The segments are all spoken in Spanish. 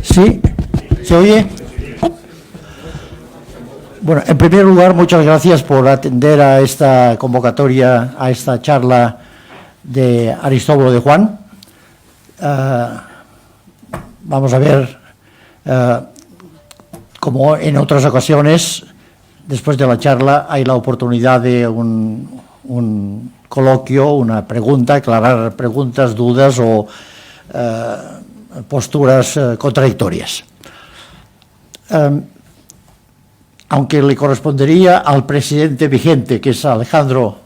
¿Sí? ¿Se oye? Bueno, en primer lugar, muchas gracias por atender a esta convocatoria, a esta charla de Aristóbulo de Juan. Vamos a ver, como en otras ocasiones, después de la charla hay la oportunidad de un coloquio, una pregunta, aclarar preguntas, dudas o posturas contradictorias. Aunque le correspondería al presidente vigente, que es Alejandro,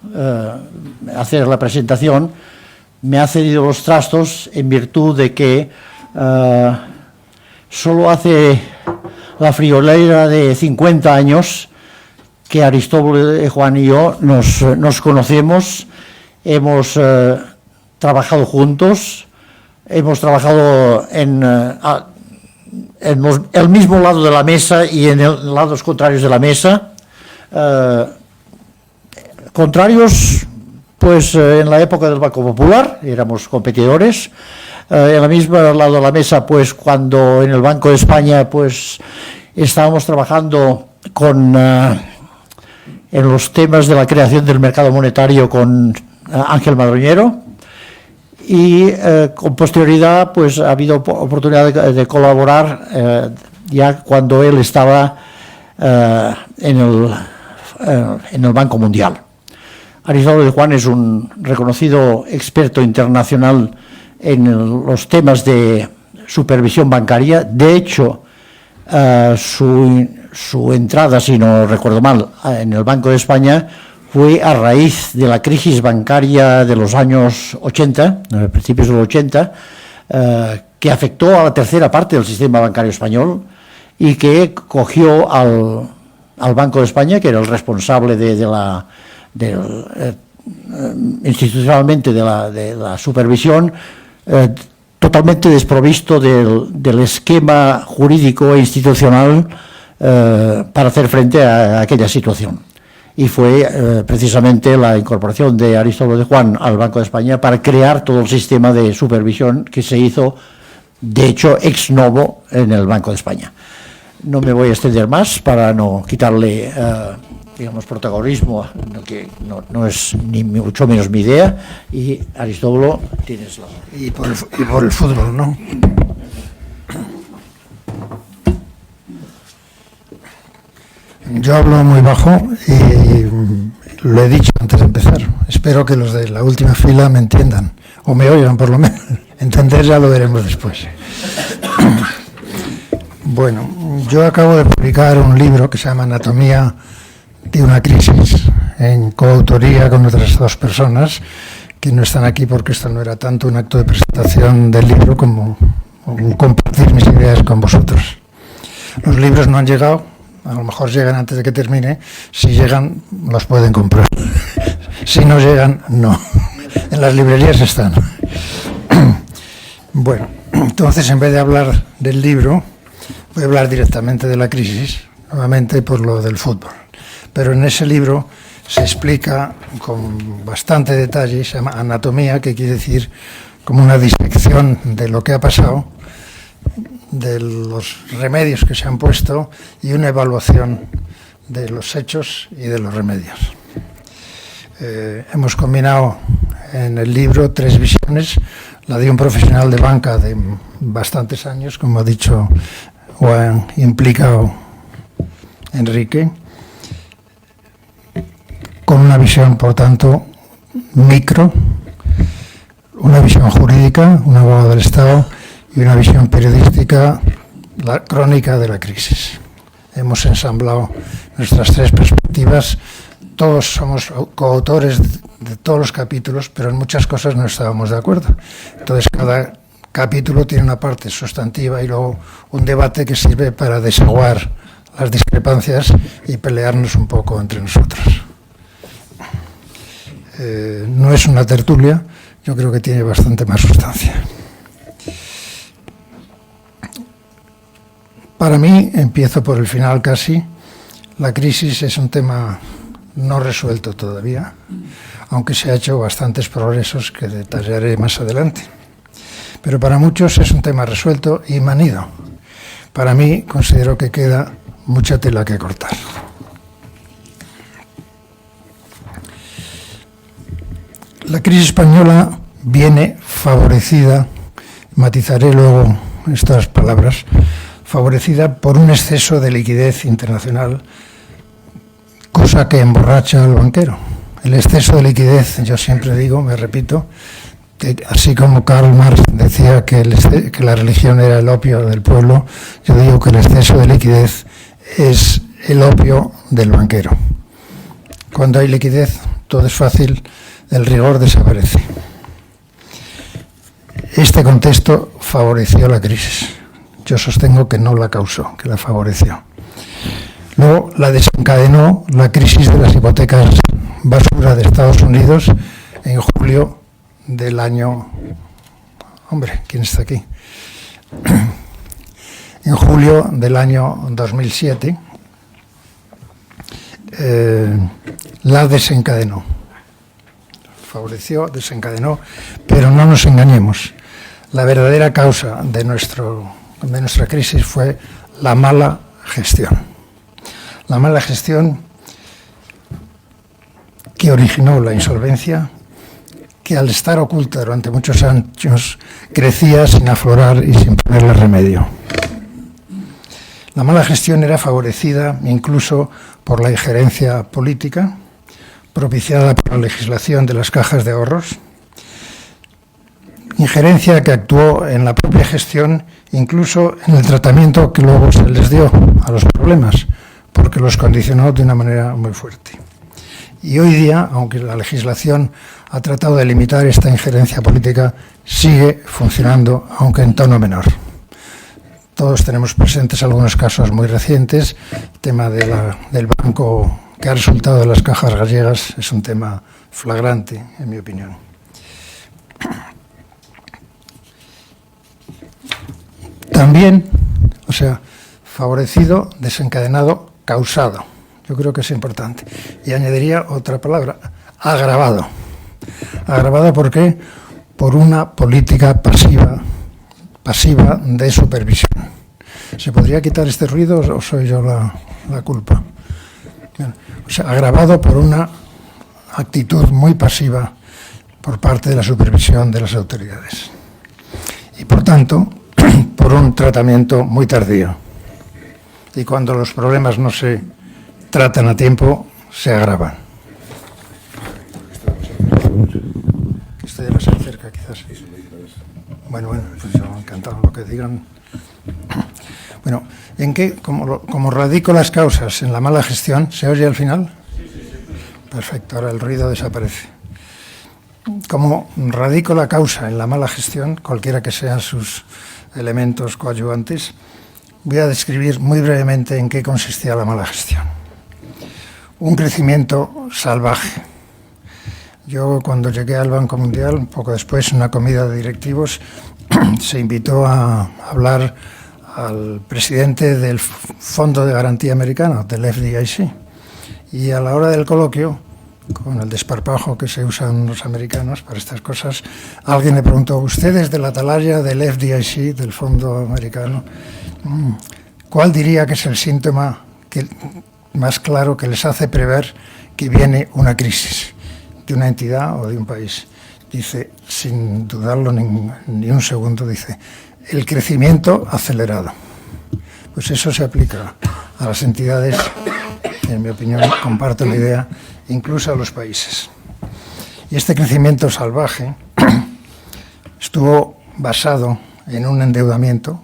hacer la presentación, me ha cedido los trastos en virtud de que solo hace la friolera de 50 años que Aristóbulo de Juan y yo nos conocemos, hemos trabajado juntos, hemos trabajado en el mismo lado de la mesa y en lados contrarios de la mesa. Contrarios, pues en la época del Banco Popular éramos competidores. En el mismo lado de la mesa, pues cuando en el Banco de España, pues estábamos trabajando en los temas de la creación del mercado monetario con Ángel Madroñero. Y con posterioridad pues ha habido oportunidad de colaborar ya cuando él estaba en el Banco Mundial. Aristóbulo de Juan es un reconocido experto internacional en los temas de supervisión bancaria. De hecho, su entrada, si no recuerdo mal, en el Banco de España fue a raíz de la crisis bancaria de los años 80, principios de los 80, que afectó a la tercera parte del sistema bancario español y que cogió al Banco de España, que era el responsable institucionalmente de la supervisión, totalmente desprovisto del esquema jurídico e institucional para hacer frente a aquella situación. Y fue precisamente la incorporación de Aristóbulo de Juan al Banco de España para crear todo el sistema de supervisión que se hizo, de hecho, ex novo en el Banco de España. No me voy a extender más para no quitarle, digamos, protagonismo, que no es ni mucho menos mi idea. Y Aristóbulo, tienes la... Y por el fútbol, ¿no? Yo hablo muy bajo y lo he dicho antes de empezar. Espero que los de la última fila me entiendan, o me oigan por lo menos. Entender ya lo veremos después. Bueno, yo acabo de publicar un libro que se llama Anatomía de una crisis, en coautoría con otras dos personas que no están aquí porque esto no era tanto un acto de presentación del libro como un compartir mis ideas con vosotros. Los libros no han llegado. A lo mejor llegan antes de que termine. Si llegan, los pueden comprar. Si no llegan, no. En las librerías están. Bueno, entonces en vez de hablar del libro, voy a hablar directamente de la crisis, nuevamente por lo del fútbol. Pero en ese libro se explica con bastante detalle, se llama Anatomía, que quiere decir como una disección de lo que ha pasado, de los remedios que se han puesto y una evaluación de los hechos y de los remedios. Hemos combinado en el libro tres visiones, la de un profesional de banca de bastantes años, como ha dicho o ha implicado Enrique, con una visión, por tanto, micro, una visión jurídica, un abogado del Estado, y una visión periodística, la crónica de la crisis. Hemos ensamblado nuestras tres perspectivas. Todos somos coautores de todos los capítulos, pero en muchas cosas no estábamos de acuerdo. Entonces, cada capítulo tiene una parte sustantiva y luego un debate que sirve para desaguar las discrepancias y pelearnos un poco entre nosotros. No es una tertulia, yo creo que tiene bastante más sustancia. Para mí, empiezo por el final casi, la crisis es un tema no resuelto todavía, aunque se ha hecho bastantes progresos que detallaré más adelante. Pero para muchos es un tema resuelto y manido. Para mí considero que queda mucha tela que cortar. La crisis española viene favorecida, matizaré luego estas palabras, favorecida por un exceso de liquidez internacional, cosa que emborracha al banquero. El exceso de liquidez, yo siempre digo, me repito, que así como Karl Marx decía que la religión era el opio del pueblo, yo digo que el exceso de liquidez es el opio del banquero. Cuando hay liquidez, todo es fácil, el rigor desaparece. Este contexto favoreció la crisis. Yo sostengo que no la causó, que la favoreció. Luego la desencadenó la crisis de las hipotecas basura de Estados Unidos en julio del año... Hombre, ¿quién está aquí? En julio del año 2007 la desencadenó. Favoreció, desencadenó, pero no nos engañemos. La verdadera causa de nuestra crisis fue la mala gestión. La mala gestión que originó la insolvencia, que al estar oculta durante muchos años crecía sin aflorar y sin ponerle remedio. La mala gestión era favorecida incluso por la injerencia política, propiciada por la legislación de las cajas de ahorros, injerencia que actuó en la propia gestión, incluso en el tratamiento que luego se les dio a los problemas, porque los condicionó de una manera muy fuerte. Y hoy día, aunque la legislación ha tratado de limitar esta injerencia política, sigue funcionando, aunque en tono menor. Todos tenemos presentes algunos casos muy recientes. El tema del banco que ha resultado de las cajas gallegas es un tema flagrante, en mi opinión. También, o sea, favorecido, desencadenado, causado. Yo creo que es importante. Y añadiría otra palabra, agravado. Agravado, ¿por qué? Por una política pasiva de supervisión. ¿Se podría quitar este ruido o soy yo la culpa? Bien. O sea, agravado por una actitud muy pasiva por parte de la supervisión de las autoridades. Y por tanto, por un tratamiento muy tardío. Y cuando los problemas no se tratan a tiempo, se agravan. Estoy demasiado cerca, quizás. Bueno, pues yo encantado lo que digan. Bueno, ¿en qué? Como radico las causas en la mala gestión, ¿se oye al final? Perfecto, ahora el ruido desaparece. Como radico la causa en la mala gestión, cualquiera que sean sus elementos coadyuvantes, voy a describir muy brevemente en qué consistía la mala gestión. Un crecimiento salvaje. Yo, cuando llegué al Banco Mundial, un poco después, en una comida de directivos, se invitó a hablar al presidente del Fondo de Garantía Americano, del FDIC. Y a la hora del coloquio, con el desparpajo que se usan los americanos para estas cosas, alguien le preguntó: ¿usted es de la atalaya del FDIC, del Fondo Americano? ¿Cuál diría que es el síntoma más claro que les hace prever que viene una crisis de una entidad o de un país? Dice, sin dudarlo ni un segundo, dice, el crecimiento acelerado. Pues eso se aplica a las entidades, en mi opinión, comparto la idea, incluso a los países. Y este crecimiento salvaje estuvo basado en un endeudamiento,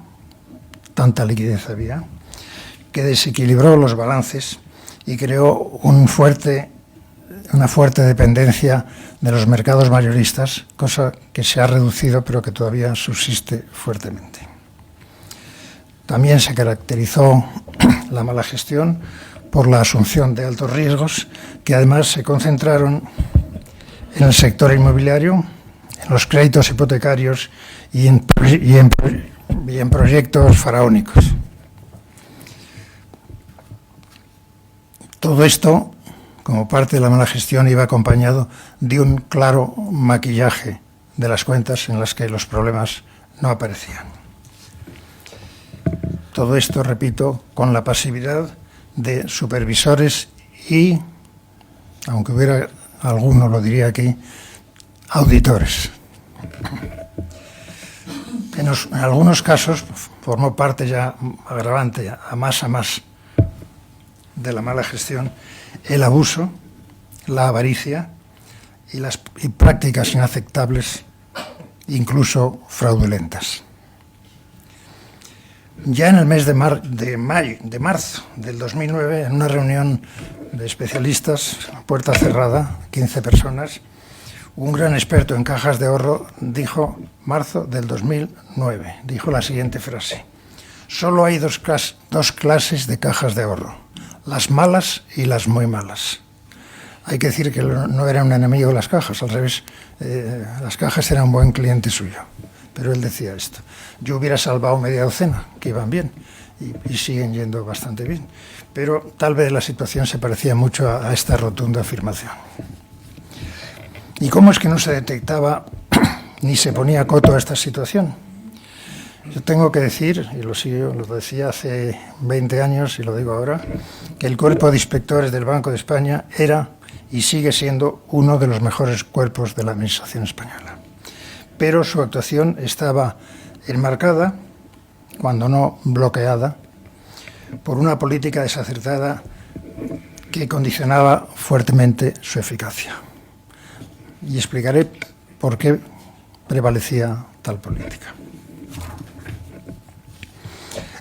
tanta liquidez había, que desequilibró los balances y creó una fuerte dependencia de los mercados mayoristas, cosa que se ha reducido pero que todavía subsiste fuertemente. También se caracterizó la mala gestión por la asunción de altos riesgos, que además se concentraron en el sector inmobiliario, en los créditos hipotecarios y en proyectos faraónicos. Todo esto, como parte de la mala gestión, iba acompañado de un claro maquillaje de las cuentas en las que los problemas no aparecían. Todo esto, repito, con la pasividad de supervisores y, aunque hubiera alguno, lo diría aquí, auditores. En algunos casos formó parte ya agravante, a más de la mala gestión, el abuso, la avaricia y prácticas inaceptables, incluso fraudulentas. Ya en el mes de marzo del 2009, en una reunión de especialistas, puerta cerrada, 15 personas, un gran experto en cajas de ahorro dijo, marzo del 2009, dijo la siguiente frase: solo hay dos clases de cajas de ahorro, las malas y las muy malas. Hay que decir que no era un enemigo de las cajas, al revés, las cajas eran un buen cliente suyo. Pero él decía esto: yo hubiera salvado media docena, que iban bien, y siguen yendo bastante bien. Pero tal vez la situación se parecía mucho a esta rotunda afirmación. ¿Y cómo es que no se detectaba ni se ponía coto a esta situación? Yo tengo que decir, y lo decía hace 20 años y lo digo ahora, que el cuerpo de inspectores del Banco de España era y sigue siendo uno de los mejores cuerpos de la Administración española. Pero su actuación estaba enmarcada, cuando no bloqueada, por una política desacertada que condicionaba fuertemente su eficacia. Y explicaré por qué prevalecía tal política.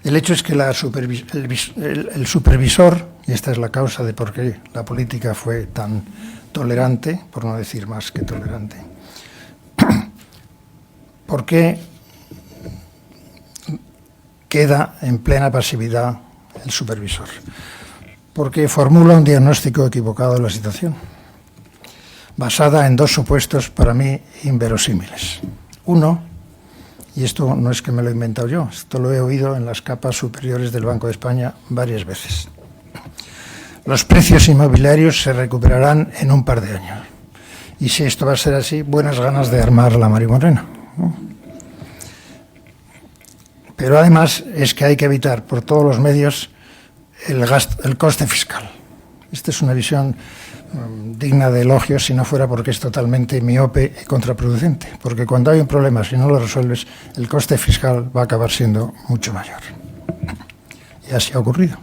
El hecho es que el supervisor, y esta es la causa de por qué la política fue tan tolerante, por no decir más que tolerante, ¿por qué queda en plena pasividad el supervisor? Porque formula un diagnóstico equivocado de la situación, basada en dos supuestos para mí inverosímiles. Uno, y esto no es que me lo he inventado yo, esto lo he oído en las capas superiores del Banco de España varias veces. Los precios inmobiliarios se recuperarán en un par de años. Y si esto va a ser así, buenas ganas de armar la marimorena, ¿no? Pero además es que hay que evitar por todos los medios el coste fiscal. Esta es una visión digna de elogios, si no fuera porque es totalmente miope y contraproducente. Porque cuando hay un problema, si no lo resuelves, el coste fiscal va a acabar siendo mucho mayor. Y así ha ocurrido.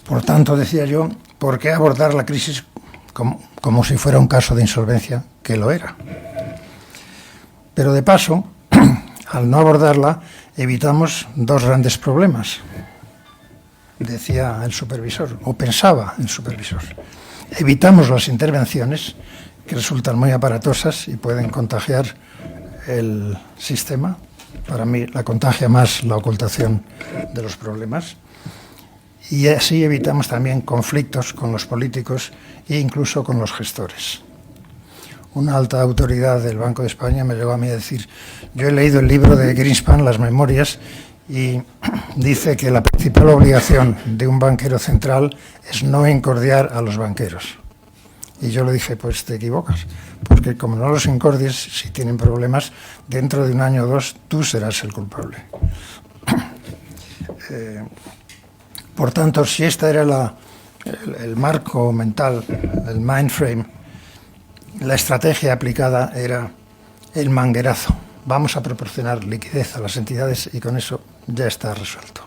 Por tanto, decía yo, ¿por qué abordar la crisis como si fuera un caso de insolvencia? Que lo era. Pero de paso, al no abordarla, evitamos dos grandes problemas. Decía el supervisor, o pensaba el supervisor. Evitamos las intervenciones que resultan muy aparatosas y pueden contagiar el sistema. Para mí la contagia más la ocultación de los problemas. Y así evitamos también conflictos con los políticos e incluso con los gestores. Una alta autoridad del Banco de España me llegó a mí a decir, yo he leído el libro de Greenspan, Las Memorias, y dice que la principal obligación de un banquero central es no incordiar a los banqueros. Y yo le dije, pues te equivocas, porque como no los incordies, si tienen problemas, dentro de un año o dos tú serás el culpable. Por tanto, si este era el marco mental, el mind frame, la estrategia aplicada era el manguerazo. Vamos a proporcionar liquidez a las entidades y con eso ya está resuelto.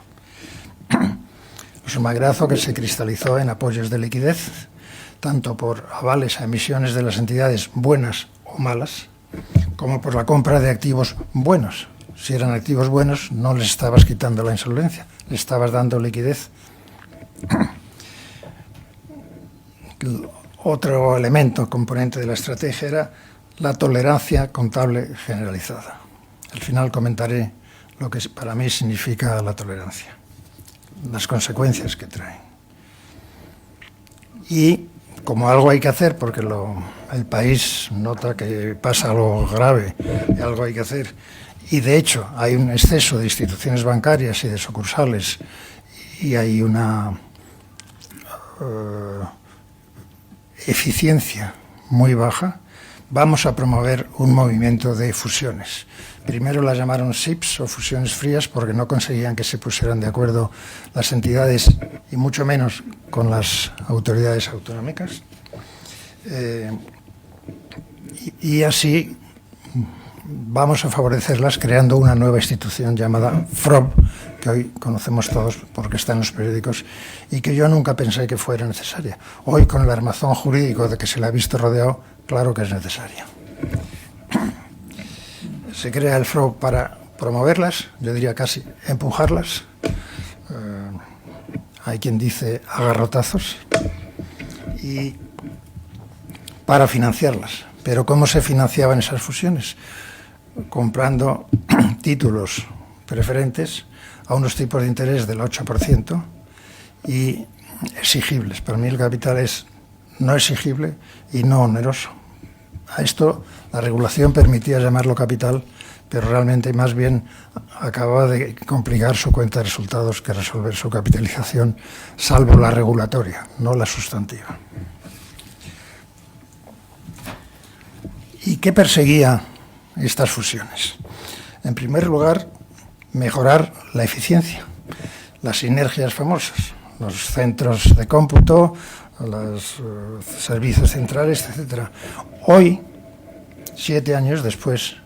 Es un manguerazo que se cristalizó en apoyos de liquidez, tanto por avales a emisiones de las entidades buenas o malas, como por la compra de activos buenos. Si eran activos buenos, no les estabas quitando la insolvencia, les estabas dando liquidez. Otro elemento, componente de la estrategia, era la tolerancia contable generalizada. Al final comentaré lo que para mí significa la tolerancia, las consecuencias que trae. Y como algo hay que hacer, porque el país nota que pasa algo grave y algo hay que hacer, y de hecho hay un exceso de instituciones bancarias y de sucursales, y hay una eficiencia muy baja, vamos a promover un movimiento de fusiones. Primero las llamaron SIPs o fusiones frías porque no conseguían que se pusieran de acuerdo las entidades y mucho menos con las autoridades autonómicas. Y así vamos a favorecerlas creando una nueva institución llamada FROB, que hoy conocemos todos porque está en los periódicos y que yo nunca pensé que fuera necesaria. Hoy, con el armazón jurídico de que se le ha visto rodeado, claro que es necesaria. Se crea el FROB para promoverlas, yo diría casi empujarlas. Hay quien dice a garrotazos. Y para financiarlas. Pero ¿cómo se financiaban esas fusiones? Comprando títulos preferentes a unos tipos de interés del 8% y exigibles. Para mí el capital es no exigible y no oneroso. A esto la regulación permitía llamarlo capital, pero realmente más bien acababa de complicar su cuenta de resultados que resolver su capitalización, salvo la regulatoria, no la sustantiva. ¿Y qué perseguía estas fusiones? En primer lugar, mejorar la eficiencia, las sinergias famosas, los centros de cómputo, los servicios centrales, etc. Hoy, 7 años después,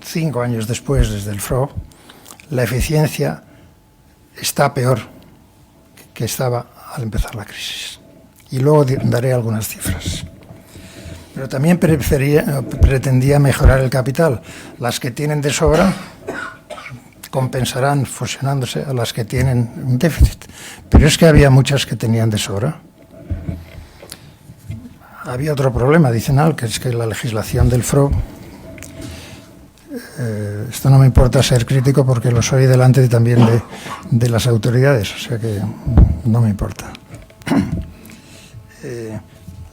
5 años después, desde el FROB, la eficiencia está peor que estaba al empezar la crisis. Y luego daré algunas cifras. Pero también pretendía mejorar el capital. Las que tienen de sobra compensarán fusionándose a las que tienen un déficit. Pero es que había muchas que tenían de sobra. Había otro problema adicional, que es que la legislación del FROB, esto no me importa ser crítico porque lo soy delante también de las autoridades, o sea que no me importa.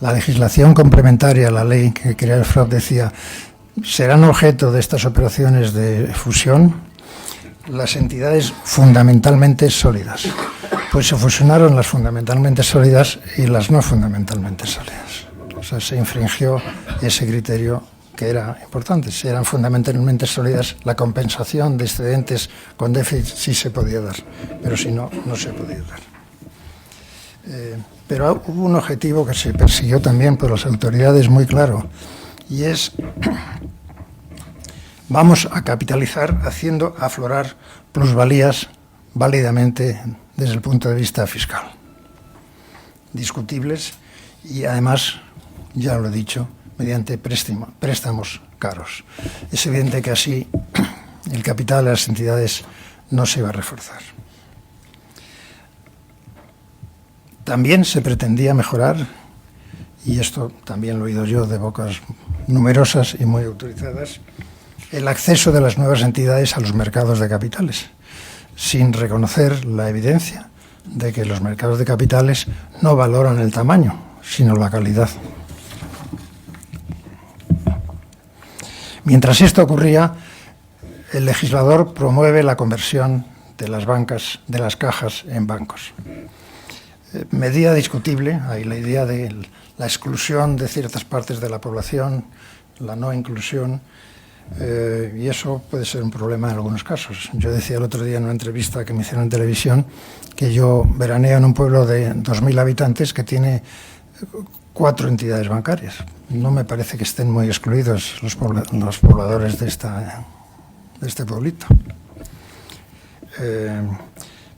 La legislación complementaria a la ley que crea el FROB decía: serán objeto de estas operaciones de fusión las entidades fundamentalmente sólidas. Pues se fusionaron las fundamentalmente sólidas y las no fundamentalmente sólidas. O sea, se infringió ese criterio que era importante. Si eran fundamentalmente sólidas, la compensación de excedentes con déficit sí se podía dar, pero si no, no se podía dar. Pero hubo un objetivo que se persiguió también por las autoridades muy claro, y es: vamos a capitalizar haciendo aflorar plusvalías válidamente desde el punto de vista fiscal, discutibles y además, ya lo he dicho, mediante préstamos caros. Es evidente que así el capital de las entidades no se iba a reforzar. También se pretendía mejorar, y esto también lo he oído yo de bocas numerosas y muy autorizadas, el acceso de las nuevas entidades a los mercados de capitales, sin reconocer la evidencia de que los mercados de capitales no valoran el tamaño, sino la calidad. Mientras esto ocurría, el legislador promueve la conversión de las bancas, de las cajas, en bancos. Medida discutible, hay la idea de la exclusión de ciertas partes de la población, la no inclusión, y eso puede ser un problema en algunos casos. Yo decía el otro día en una entrevista que me hicieron en televisión que yo veraneo en un pueblo de 2.000 habitantes que tiene 4 entidades bancarias. No me parece que estén muy excluidos los pobladores de este pueblito.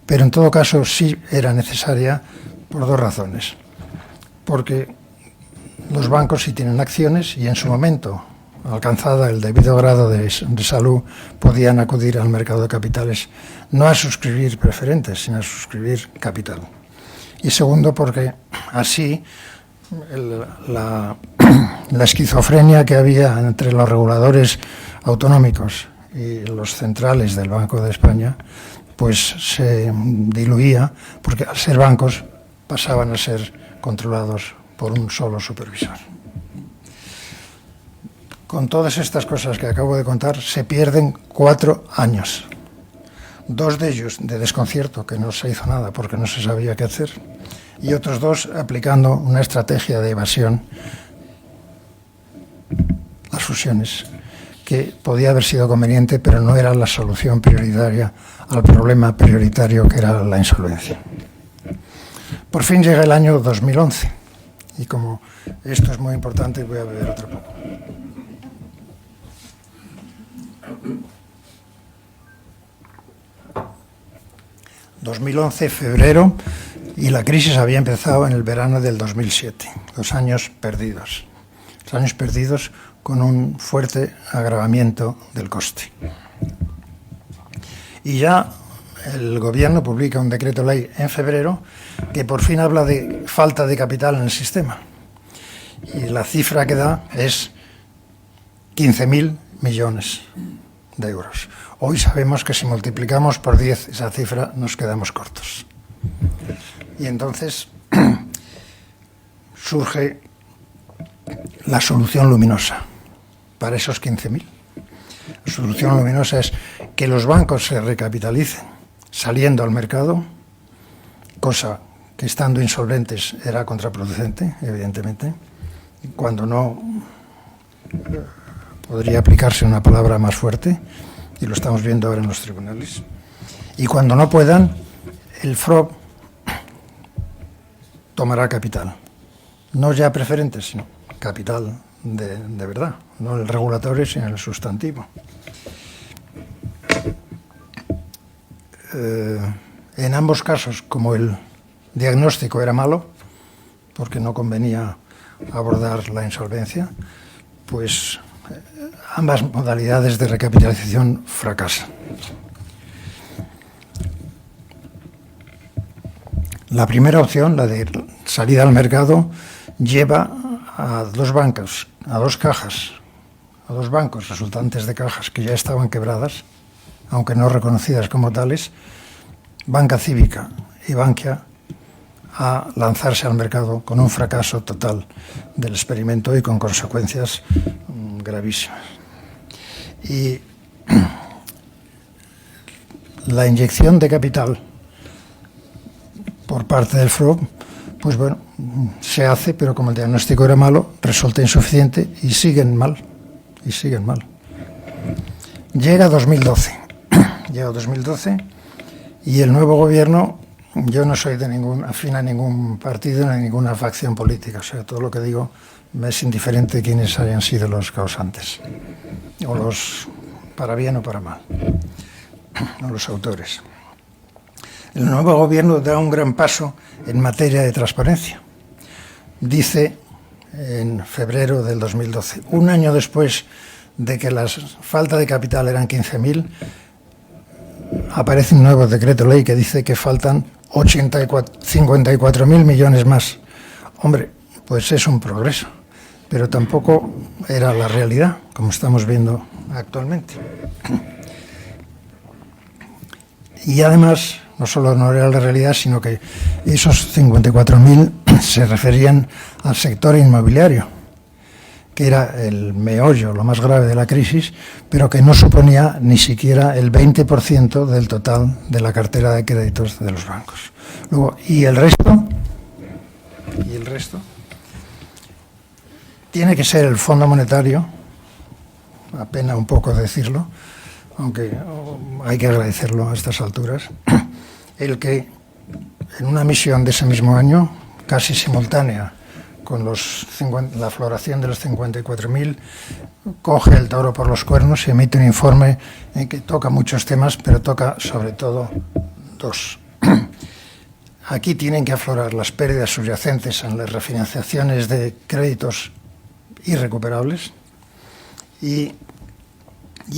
Pero en todo caso sí era necesaria por 2 razones. Porque los bancos sí tienen acciones y en su momento, alcanzada el debido grado de salud, podían acudir al mercado de capitales no a suscribir preferentes, sino a suscribir capital. Y segundo, porque así la esquizofrenia que había entre los reguladores autonómicos y los centrales del Banco de España pues se diluía, porque al ser bancos pasaban a ser controlados por un solo supervisor. Con todas estas cosas que acabo de contar, se pierden 4 años. 2 de ellos de desconcierto, que no se hizo nada porque no se sabía qué hacer, y otros 2 aplicando una estrategia de evasión fusiones, que podía haber sido conveniente, pero no era la solución prioritaria al problema prioritario que era la insolvencia. Por fin llega el año 2011 y como esto es muy importante voy a beber otro poco. 2011, febrero, y la crisis había empezado en el verano del 2007, los años perdidos con un fuerte agravamiento del coste. Y ya el gobierno publica un decreto ley en febrero que por fin habla de falta de capital en el sistema. Y la cifra que da es 15.000 millones de euros. Hoy sabemos que si multiplicamos por 10 esa cifra nos quedamos cortos. Y entonces surge la solución luminosa para esos 15.000. La solución luminosa es que los bancos se recapitalicen saliendo al mercado, cosa que estando insolventes era contraproducente, evidentemente. Cuando no, podría aplicarse una palabra más fuerte, y lo estamos viendo ahora en los tribunales. Y cuando no puedan, el FROB tomará capital. No ya preferente, sino capital de verdad. No el regulatorio, sino el sustantivo. En ambos casos, como el diagnóstico era malo, porque no convenía abordar la insolvencia, pues ambas modalidades de recapitalización fracasan. La primera opción, la de salida al mercado, lleva a dos bancos, a dos cajas, a dos bancos resultantes de cajas que ya estaban quebradas, aunque no reconocidas como tales, Banca Cívica y Bankia, a lanzarse al mercado con un fracaso total del experimento y con consecuencias gravísimas. Y la inyección de capital por parte del FROB, pues bueno, se hace, pero como el diagnóstico era malo, resulta insuficiente y siguen mal, Llega 2012, y el nuevo gobierno, yo no soy afín a ningún partido ni a ninguna facción política, o sea, todo lo que digo me es indiferente quiénes hayan sido los causantes, o los para bien o para mal, o los autores. El nuevo gobierno da un gran paso en materia de transparencia. Dice en febrero del 2012, un año después de que la falta de capital eran 15.000, aparece un nuevo decreto ley que dice que faltan 54.000 millones más. Hombre, pues es un progreso, pero tampoco era la realidad, como estamos viendo actualmente. Y además, no solo no era la realidad, sino que esos 54.000 se referían al sector inmobiliario, que era el meollo, lo más grave de la crisis, pero que no suponía ni siquiera el 20% del total de la cartera de créditos de los bancos. Luego, ¿y el resto? Tiene que ser el Fondo Monetario, apena un poco decirlo, aunque hay que agradecerlo a estas alturas, el que en una emisión de ese mismo año, casi simultánea con la floración de los 54.000, coge el toro por los cuernos y emite un informe en que toca muchos temas, pero toca sobre todo dos. Aquí tienen que aflorar las pérdidas subyacentes en las refinanciaciones de créditos irrecuperables y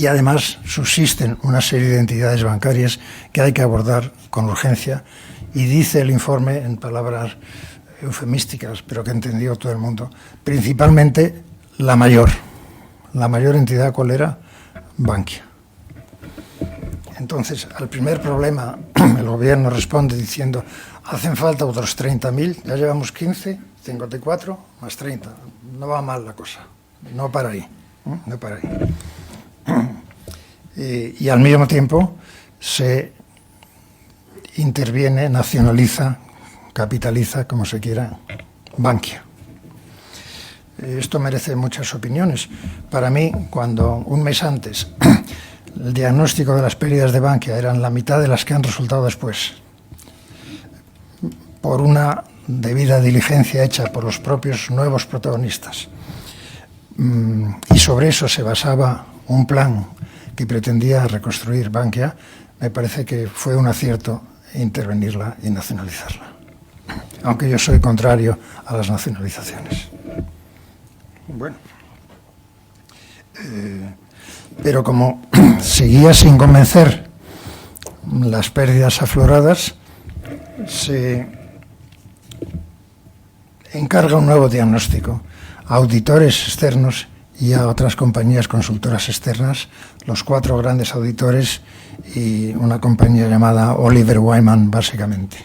además subsisten una serie de entidades bancarias que hay que abordar con urgencia, y dice el informe en palabras eufemísticas, pero que entendió todo el mundo, principalmente la mayor entidad, ¿cuál era? Bankia. Entonces, al primer problema, el gobierno responde diciendo, hacen falta otros 30.000, ya llevamos 15, 54, más 30, no va mal la cosa, no para ahí. Y al mismo tiempo se interviene, nacionaliza, capitaliza, como se quiera, Bankia. Esto merece muchas opiniones. Para mí, cuando un mes antes el diagnóstico de las pérdidas de Bankia eran la mitad de las que han resultado después, por una debida diligencia hecha por los propios nuevos protagonistas, y sobre eso se basaba un plan que pretendía reconstruir Bankia, me parece que fue un acierto intervenirla y nacionalizarla, aunque yo soy contrario a las nacionalizaciones. Bueno, pero como seguía sin convencer las pérdidas afloradas, se encarga un nuevo diagnóstico a auditores externos y a otras compañías consultoras externas, los 4 grandes auditores y una compañía llamada Oliver Wyman, básicamente,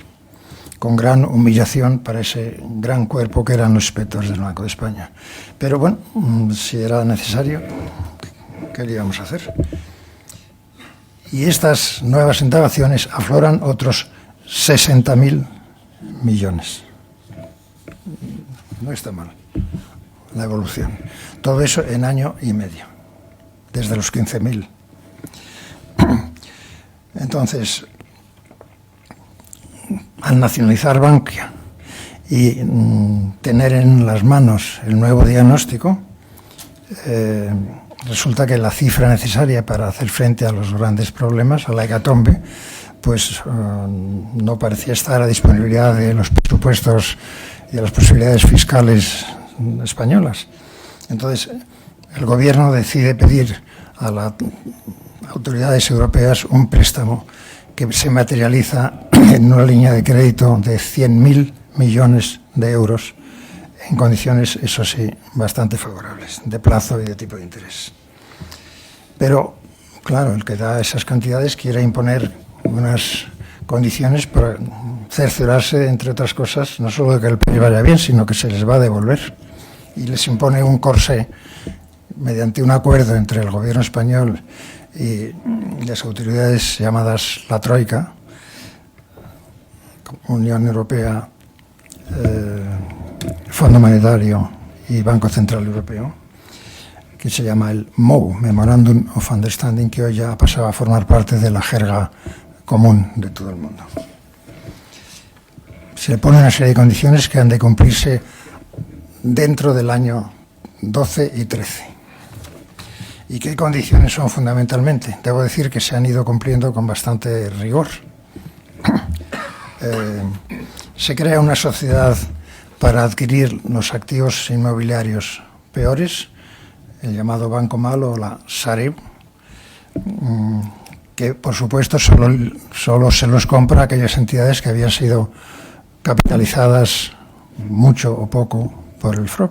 con gran humillación para ese gran cuerpo que eran los inspectores del Banco de España. Pero bueno, si era necesario, ¿qué le íbamos a hacer? Y estas nuevas indagaciones afloran otros 60.000 millones. No está mal la evolución. Todo eso en año y medio, desde los 15.000. Entonces, al nacionalizar Bankia y tener en las manos el nuevo diagnóstico, resulta que la cifra necesaria para hacer frente a los grandes problemas, a la hecatombe, pues no parecía estar a disponibilidad de los presupuestos y de las posibilidades fiscales españolas. Entonces, el gobierno decide pedir a las autoridades europeas un préstamo que se materializa en una línea de crédito de 100.000 millones de euros en condiciones, eso sí, bastante favorables, de plazo y de tipo de interés. Pero, claro, el que da esas cantidades quiere imponer unas condiciones para cerciorarse, entre otras cosas, no solo de que el país vaya bien, sino que se les va a devolver. Y les impone un corsé mediante un acuerdo entre el gobierno español y las autoridades llamadas la Troika, Unión Europea, Fondo Monetario y Banco Central Europeo, que se llama el MOU, Memorandum of Understanding, que hoy ya ha pasado a formar parte de la jerga común de todo el mundo. Se le pone una serie de condiciones que han de cumplirse dentro del año 12 y 13. ¿Y qué condiciones son fundamentalmente? Debo decir que se han ido cumpliendo con bastante rigor. Se crea una sociedad para adquirir los activos inmobiliarios peores, el llamado Banco Malo o la Sareb, que por supuesto solo se los compra a aquellas entidades que habían sido capitalizadas mucho o poco por el FROB,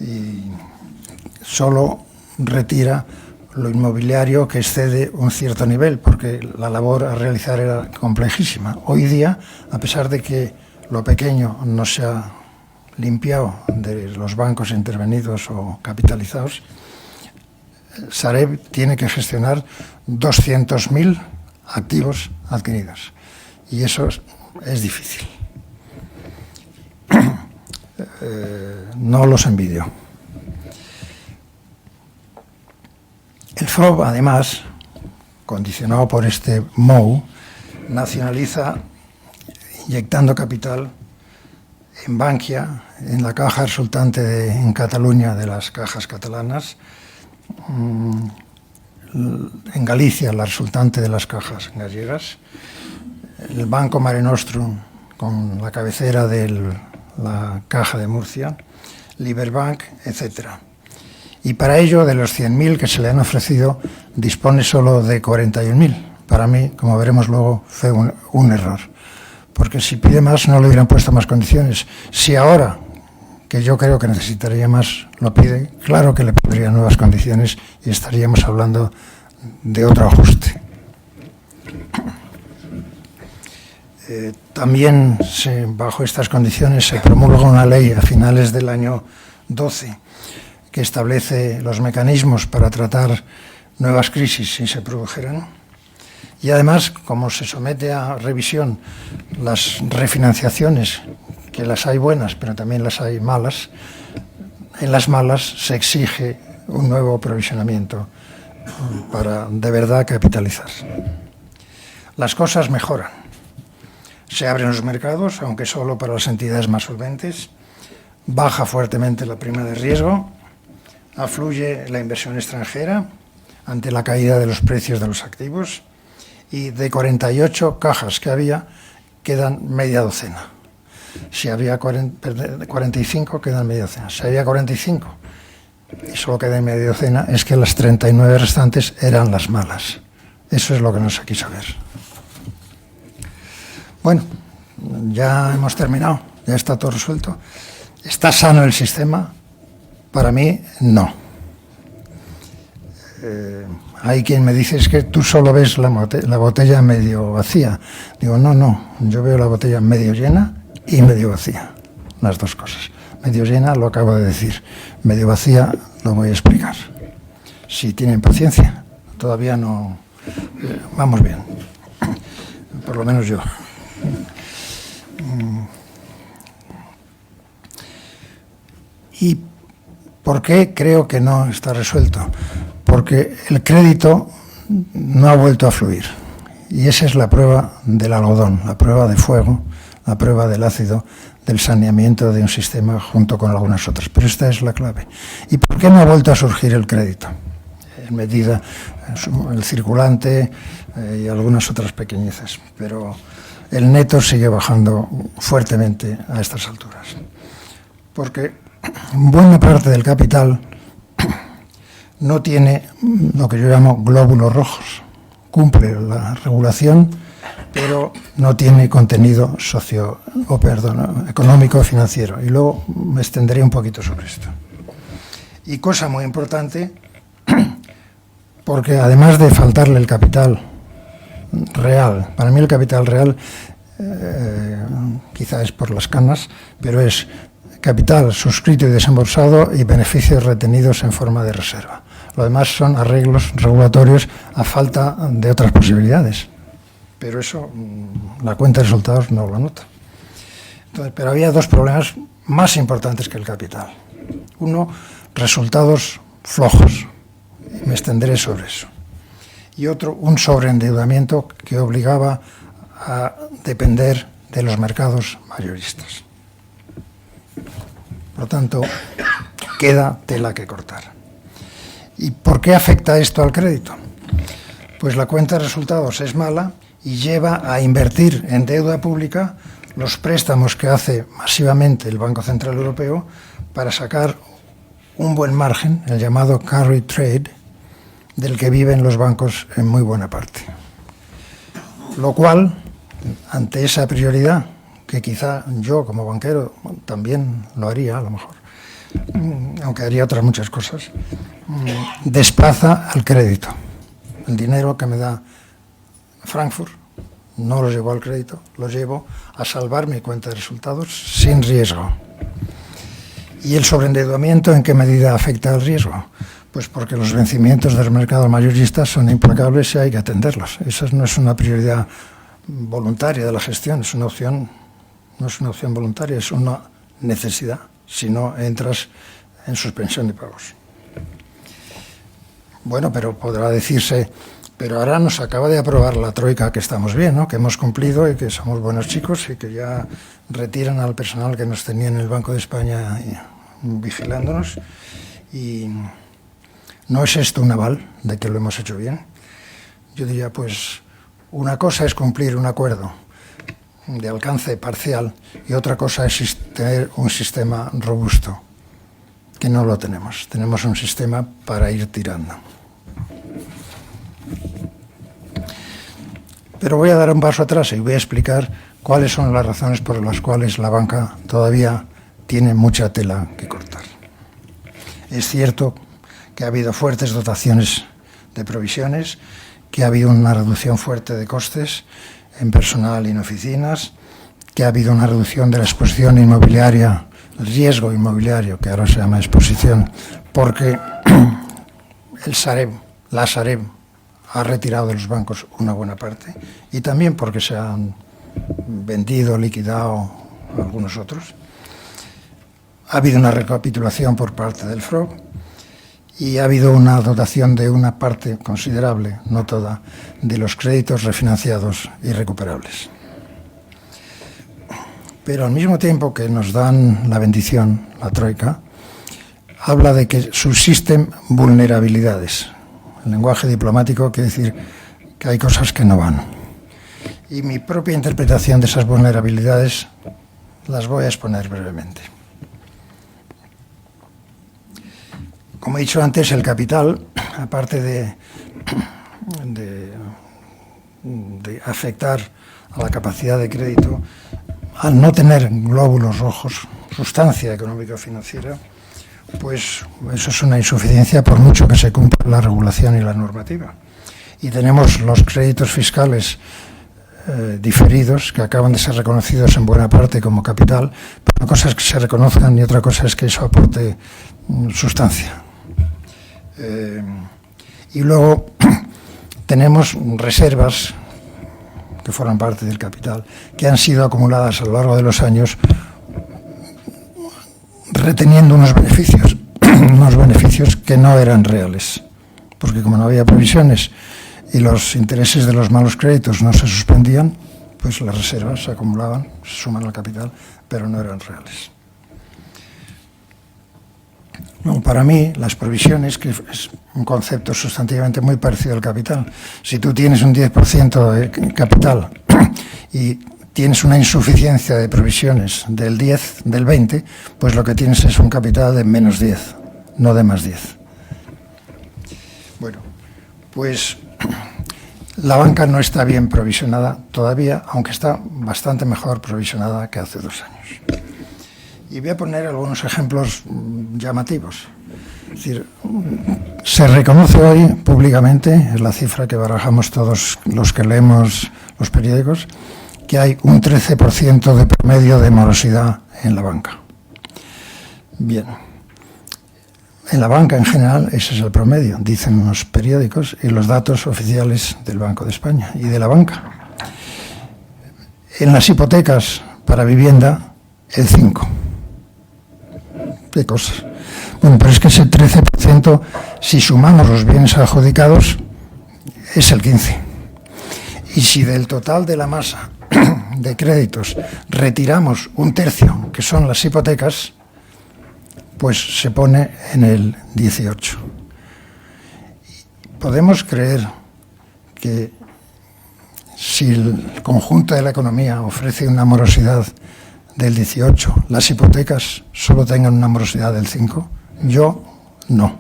y solo retira lo inmobiliario que excede un cierto nivel, porque la labor a realizar era complejísima. Hoy día, a pesar de que lo pequeño no se ha limpiado de los bancos intervenidos o capitalizados, Sareb tiene que gestionar 200.000 activos adquiridos, y eso es difícil. No los envidio. El FROB, además, condicionado por este MOU, nacionaliza, inyectando capital en Bankia, en la caja resultante en Cataluña de las cajas catalanas, en Galicia la resultante de las cajas gallegas, el Banco Mare Nostrum con la cabecera de la Caja de Murcia, Liberbank, etc. Y para ello, de los 100.000 que se le han ofrecido, dispone solo de 41.000. Para mí, como veremos luego, fue un error, porque si pide más no le hubieran puesto más condiciones. Si ahora, que yo creo que necesitaría más, lo pide, claro que le pondría nuevas condiciones y estaríamos hablando de otro ajuste. También, bajo estas condiciones, se promulga una ley a finales del año 12 que establece los mecanismos para tratar nuevas crisis si se produjeran. Y además, como se somete a revisión las refinanciaciones, que las hay buenas, pero también las hay malas, en las malas se exige un nuevo provisionamiento para de verdad capitalizar. Las cosas mejoran. Se abren los mercados, aunque solo para las entidades más solventes. Baja fuertemente la prima de riesgo. Afluye la inversión extranjera ante la caída de los precios de los activos. Y de 48 cajas que había, quedan media docena. Si había 45, quedan media docena. Si había 45 y solo queda media docena, es que las 39 restantes eran las malas. Eso es lo que no se quiso ver. Bueno, ya hemos terminado, ya está todo resuelto. ¿Está sano el sistema? Para mí, no. Hay quien me dice, es que tú solo ves la botella medio vacía. Digo, no, yo veo la botella medio llena y medio vacía, las dos cosas. Medio llena lo acabo de decir, medio vacía lo voy a explicar. Si tienen paciencia, todavía no... vamos bien, por lo menos yo. ¿Y por qué creo que no está resuelto? Porque el crédito no ha vuelto a fluir. Y esa es la prueba del algodón, la prueba de fuego, la prueba del ácido, del saneamiento de un sistema junto con algunas otras. Pero esta es la clave. ¿Y por qué no ha vuelto a surgir el crédito? En medida, el circulante y algunas otras pequeñeces. Pero el neto sigue bajando fuertemente a estas alturas. Porque buena parte del capital no tiene lo que yo llamo glóbulos rojos. Cumple la regulación, pero no tiene contenido económico financiero. Y luego me extenderé un poquito sobre esto. Y cosa muy importante, porque además de faltarle el capital real, para mí el capital real quizá es por las canas, pero es capital suscrito y desembolsado y beneficios retenidos en forma de reserva. Lo demás son arreglos regulatorios a falta de otras posibilidades. Pero eso, la cuenta de resultados no lo nota. Entonces, pero había dos problemas más importantes que el capital. Uno, resultados flojos. Me extenderé sobre eso. Y otro, un sobreendeudamiento que obligaba a depender de los mercados mayoristas. Por lo tanto, queda tela que cortar. ¿Y por qué afecta esto al crédito? Pues la cuenta de resultados es mala y lleva a invertir en deuda pública los préstamos que hace masivamente el Banco Central Europeo para sacar un buen margen, el llamado carry trade, del que viven los bancos en muy buena parte. Lo cual, ante esa prioridad, que quizá yo como banquero también lo haría, a lo mejor, aunque haría otras muchas cosas, desplaza al crédito. El dinero que me da Frankfurt no lo llevo al crédito, lo llevo a salvar mi cuenta de resultados sin riesgo. ¿Y el sobreendeudamiento en qué medida afecta al riesgo? Pues porque los vencimientos del mercado mayorista son implacables y hay que atenderlos. Esa no es una prioridad voluntaria de la gestión, es una opción, no es una opción voluntaria, es una necesidad, si no entras en suspensión de pagos. Bueno, pero podrá decirse, pero ahora nos acaba de aprobar la troika que estamos bien, ¿no? Que hemos cumplido y que somos buenos chicos y que ya retiran al personal que nos tenía en el Banco de España vigilándonos. Y ¿no es esto un aval de que lo hemos hecho bien? Yo diría, pues, una cosa es cumplir un acuerdo de alcance parcial y otra cosa es tener un sistema robusto, que no lo tenemos. Tenemos un sistema para ir tirando. Pero voy a dar un paso atrás y voy a explicar cuáles son las razones por las cuales la banca todavía tiene mucha tela que cortar. Es cierto que ha habido fuertes dotaciones de provisiones, que ha habido una reducción fuerte de costes en personal y en oficinas, que ha habido una reducción de la exposición inmobiliaria, el riesgo inmobiliario, que ahora se llama exposición, porque la Sareb ha retirado de los bancos una buena parte y también porque se han vendido, liquidado algunos otros. ha habido una recapitulación por parte del FROB y ha habido una dotación de una parte considerable, no toda, de los créditos refinanciados y recuperables. Pero al mismo tiempo que nos dan la bendición, la Troika, habla de que subsisten vulnerabilidades. El lenguaje diplomático quiere decir que hay cosas que no van. Y mi propia interpretación de esas vulnerabilidades las voy a exponer brevemente. Como he dicho antes, el capital, aparte de afectar a la capacidad de crédito, al no tener glóbulos rojos, sustancia económico-financiera, pues eso es una insuficiencia por mucho que se cumpla la regulación y la normativa. Y tenemos los créditos fiscales diferidos, que acaban de ser reconocidos en buena parte como capital, pero una cosa es que se reconozcan y otra cosa es que eso aporte sustancia. Y luego tenemos reservas que forman parte del capital, que han sido acumuladas a lo largo de los años, reteniendo unos beneficios que no eran reales, porque como no había provisiones y los intereses de los malos créditos no se suspendían, pues las reservas se acumulaban, se suman al capital, pero no eran reales. No, para mí, las provisiones, que es un concepto sustantivamente muy parecido al capital, si tú tienes un 10% de capital y tienes una insuficiencia de provisiones del 10, del 20, pues lo que tienes es un capital de menos 10, no de más 10. Bueno, pues la banca no está bien provisionada todavía, aunque está bastante mejor provisionada que hace 2 años. Y voy a poner algunos ejemplos llamativos. Es decir, se reconoce hoy públicamente, es la cifra que barajamos todos los que leemos los periódicos, que hay un 13% de promedio de morosidad en la banca. Bien, en la banca en general ese es el promedio, dicen los periódicos y los datos oficiales del Banco de España y de la banca. En las hipotecas para vivienda, el 5%. ¿Qué cosas? Bueno, pero es que ese 13%, si sumamos los bienes adjudicados, es el 15%. Y si del total de la masa de créditos retiramos un tercio, que son las hipotecas, pues se pone en el 18%. Podemos creer que si el conjunto de la economía ofrece una morosidad del 18%, las hipotecas solo tengan una morosidad del 5%. Yo no.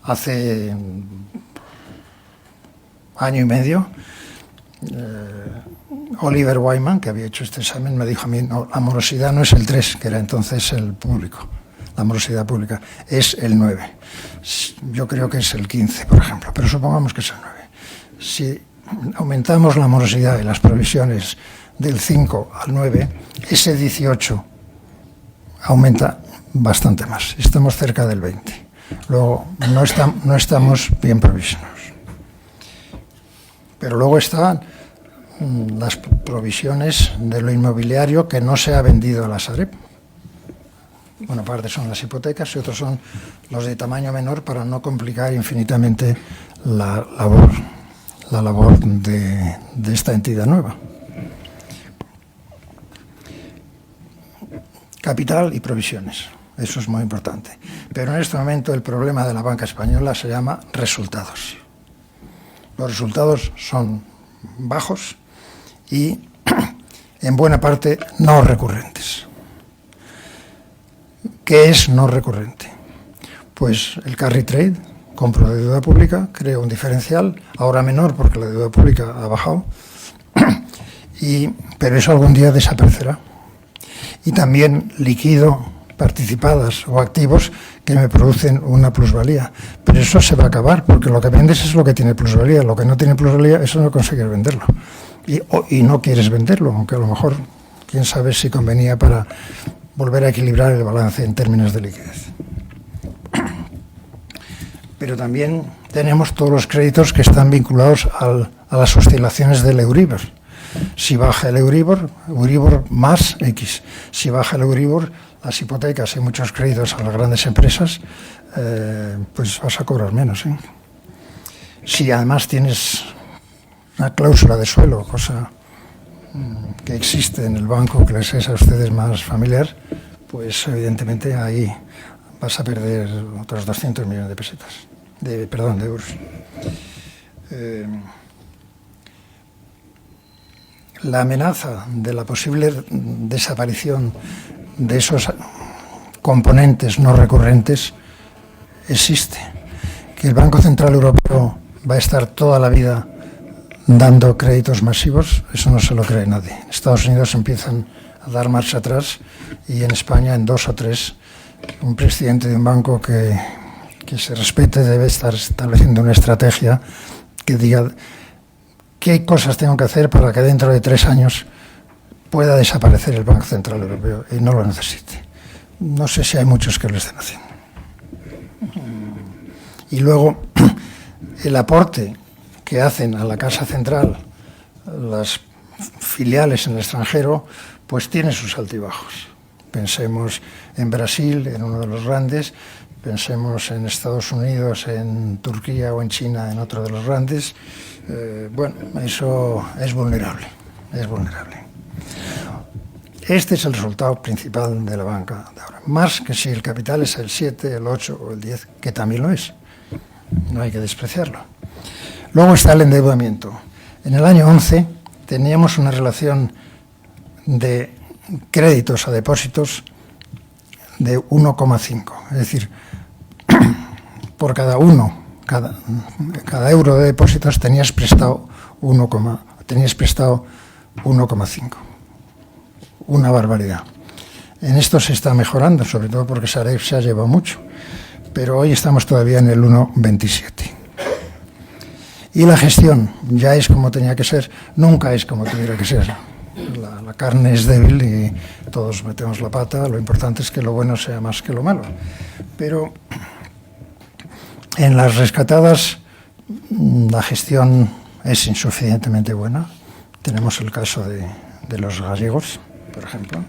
Hace año y medio, Oliver Wyman, que había hecho este examen, me dijo a mí, no, la morosidad no es el 3%, que era entonces el público, la morosidad pública, es el 9%. Yo creo que es el 15%, por ejemplo, pero supongamos que es el 9%. Si aumentamos la morosidad y las provisiones del 5 al 9, ese 18 aumenta bastante más. Estamos cerca del 20. Luego, no estamos bien provisionados. Pero luego están las provisiones de lo inmobiliario que no se ha vendido a la Sareb. Una parte son las hipotecas y otros son los de tamaño menor para no complicar infinitamente la labor de esta entidad nueva. Capital y provisiones, eso es muy importante. Pero en este momento el problema de la banca española se llama resultados. Los resultados son bajos y en buena parte no recurrentes. ¿Qué es no recurrente? Pues el carry trade, compro de deuda pública, creo un diferencial, ahora menor porque la deuda pública ha bajado, pero eso algún día desaparecerá. Y también liquido participadas o activos que me producen una plusvalía. Pero eso se va a acabar, porque lo que vendes es lo que tiene plusvalía. Lo que no tiene plusvalía, eso no consigues venderlo. Y no quieres venderlo, aunque a lo mejor, quién sabe si convenía para volver a equilibrar el balance en términos de liquidez. Pero también tenemos todos los créditos que están vinculados a las oscilaciones del Euribor. Si baja el Euribor más X. Si baja el Euribor, las hipotecas y muchos créditos a las grandes empresas, pues vas a cobrar menos. Si además tienes una cláusula de suelo, cosa que existe en el banco, que les es a ustedes más familiar, pues evidentemente ahí vas a perder otros 200 millones de pesetas, de euros. La amenaza de la posible desaparición de esos componentes no recurrentes existe. Que el Banco Central Europeo va a estar toda la vida dando créditos masivos, eso no se lo cree nadie. En Estados Unidos empiezan a dar marcha atrás y en España, en 2 o 3, un presidente de un banco que se respete debe estar estableciendo una estrategia que diga qué cosas tengo que hacer para que dentro de 3 años pueda desaparecer el Banco Central Europeo y no lo necesite. No sé si hay muchos que lo estén haciendo. Y luego, el aporte que hacen a la Casa Central las filiales en el extranjero, pues tiene sus altibajos. Pensemos en Brasil, en uno de los grandes, pensemos en Estados Unidos, en Turquía o en China, en otro de los grandes. Bueno, eso es vulnerable, es vulnerable. Este es el resultado principal de la banca de ahora. Más que si el capital es el 7, el 8 o el 10, que también lo es. No hay que despreciarlo. Luego está el endeudamiento. En el año 11 teníamos una relación de créditos a depósitos de 1,5. Es decir, por cada euro de depósitos tenías prestado 1,5. Una barbaridad. En esto se está mejorando, sobre todo porque Sareb se ha llevado mucho. Pero hoy estamos todavía en el 1,27. Y la gestión ya es como tenía que ser, nunca es como tuviera que ser. La carne es débil y todos metemos la pata, lo importante es que lo bueno sea más que lo malo. Pero en las rescatadas la gestión es insuficientemente buena. Tenemos el caso de los gallegos, por ejemplo.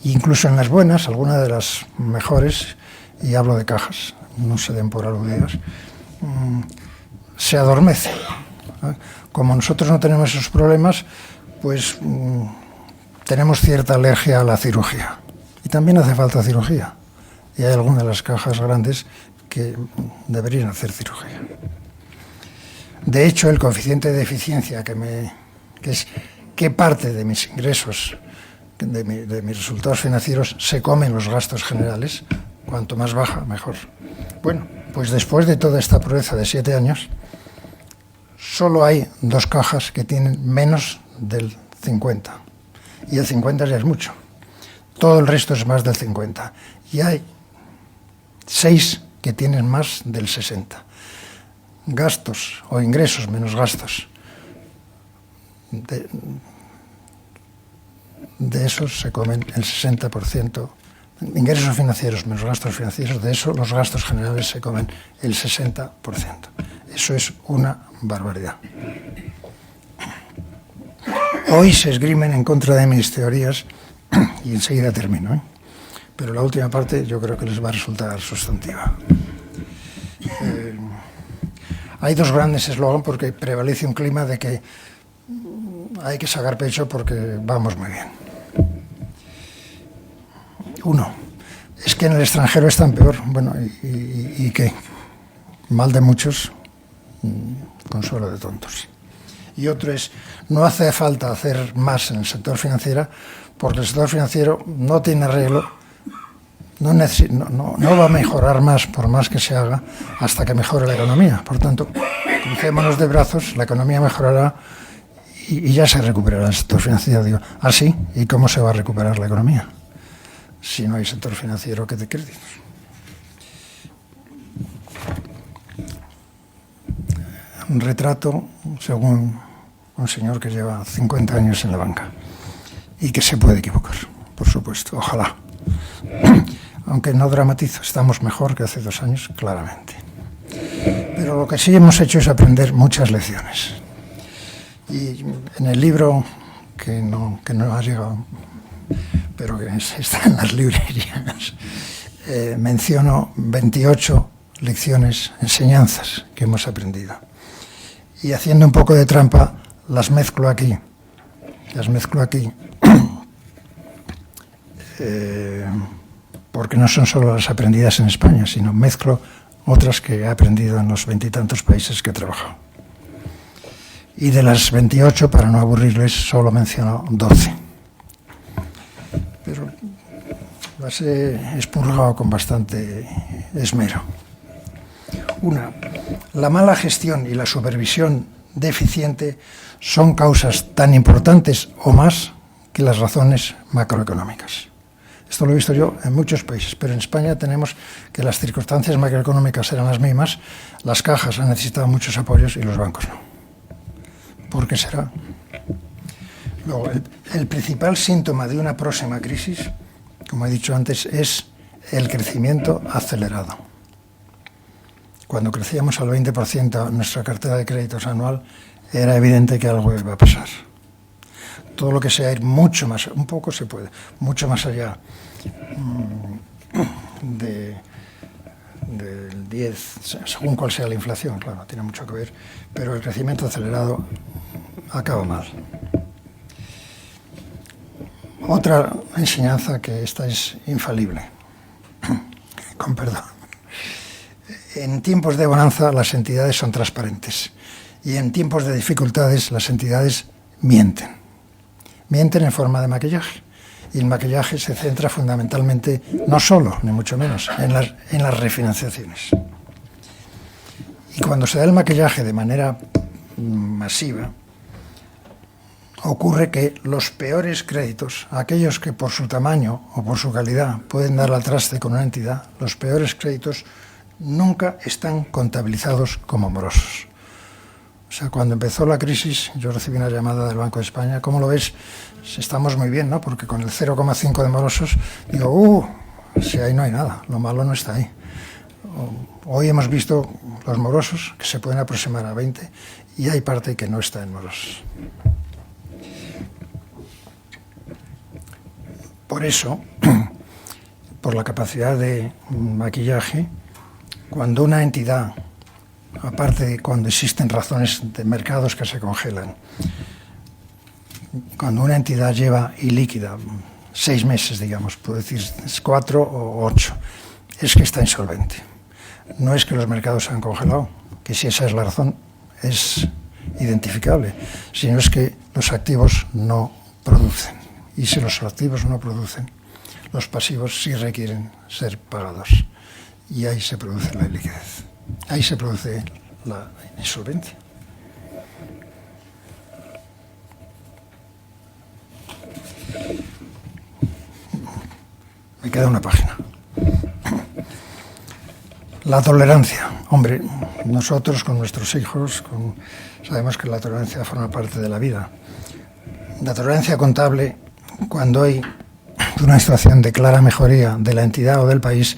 Incluso en las buenas, algunas de las mejores, y hablo de cajas, no se den por aludidos, se adormece. Como nosotros no tenemos esos problemas, pues tenemos cierta alergia a la cirugía. Y también hace falta cirugía. Y hay algunas de las cajas grandes que deberían hacer cirugía. De hecho, el coeficiente de eficiencia, que es qué parte de mis ingresos, de mis resultados financieros, se comen los gastos generales, cuanto más baja, mejor. Bueno, pues después de toda esta proeza de 7 años, solo hay 2 cajas que tienen menos del 50. Y el 50 ya es mucho. Todo el resto es más del 50. Y hay 6 que tienen más del 60. Gastos o ingresos menos gastos. De esos se comen el 60%. Ingresos financieros menos gastos financieros, de eso los gastos generales se comen el 60%. Eso es una barbaridad. Hoy se esgrimen en contra de mis teorías, y enseguida termino, pero la última parte yo creo que les va a resultar sustantiva. Hay 2 grandes eslogans porque prevalece un clima de que hay que sacar pecho porque vamos muy bien. Uno, es que en el extranjero están peor. Bueno, ¿y qué? Mal de muchos, consuelo de tontos. Y otro es, no hace falta hacer más en el sector financiero porque el sector financiero no tiene arreglo, no va a mejorar más por más que se haga hasta que mejore la economía. Por tanto, crucémonos de brazos, la economía mejorará y ya se recuperará el sector financiero. Digo, ¿sí? ¿Y cómo se va a recuperar la economía si no hay sector financiero que dé créditos? Un retrato, según un señor que lleva 50 años en la banca y que se puede equivocar, por supuesto, ojalá. Aunque no dramatizo, estamos mejor que hace 2 años, claramente. Pero lo que sí hemos hecho es aprender muchas lecciones. Y en el libro, que no ha llegado, pero que está en las librerías, menciono 28 lecciones, enseñanzas que hemos aprendido. Y haciendo un poco de trampa, las mezclo aquí. Porque no son solo las aprendidas en España, sino mezclo otras que he aprendido en los 20 y tantos países que he trabajado. Y de las 28, para no aburrirles, solo menciono 12. Pero las he expurgado con bastante esmero. Una, la mala gestión y la supervisión deficiente son causas tan importantes o más que las razones macroeconómicas. Esto lo he visto yo en muchos países, pero en España tenemos que las circunstancias macroeconómicas eran las mismas, las cajas han necesitado muchos apoyos y los bancos no. ¿Por qué será? Luego, el principal síntoma de una próxima crisis, como he dicho antes, es el crecimiento acelerado. Cuando crecíamos al 20% nuestra cartera de créditos anual, era evidente que algo iba a pasar. Todo lo que sea ir mucho más, un poco se puede, mucho más allá del 10, según cuál sea la inflación, claro, tiene mucho que ver, pero el crecimiento acelerado acaba mal. Otra enseñanza, que esta es infalible, con perdón. En tiempos de bonanza las entidades son transparentes y en tiempos de dificultades las entidades mienten. Mienten en forma de maquillaje. Y el maquillaje se centra fundamentalmente, no solo, ni mucho menos, en las refinanciaciones. Y cuando se da el maquillaje de manera masiva, ocurre que los peores créditos, aquellos que por su tamaño o por su calidad pueden dar al traste con una entidad, los peores créditos nunca están contabilizados como morosos. O sea, cuando empezó la crisis, yo recibí una llamada del Banco de España. ¿Cómo lo ves? Estamos muy bien, ¿no? Porque con el 0,5 de morosos, digo, si ahí no hay nada, lo malo no está ahí. Hoy hemos visto los morosos que se pueden aproximar a 20 y hay parte que no está en morosos. Por eso, por la capacidad de maquillaje, cuando una entidad, aparte de cuando existen razones de mercados que se congelan, cuando una entidad lleva ilíquida 6 meses, digamos, puedo decir 4 o 8, es que está insolvente. No es que los mercados se han congelado, que si esa es la razón es identificable, sino es que los activos no producen. Y si los activos no producen, los pasivos sí requieren ser pagados. Y ahí se produce la iliquidez. Ahí se produce la insolvencia. Me queda una página. La tolerancia. Hombre, nosotros con nuestros hijos sabemos que la tolerancia forma parte de la vida. La tolerancia contable, cuando hay una situación de clara mejoría de la entidad o del país,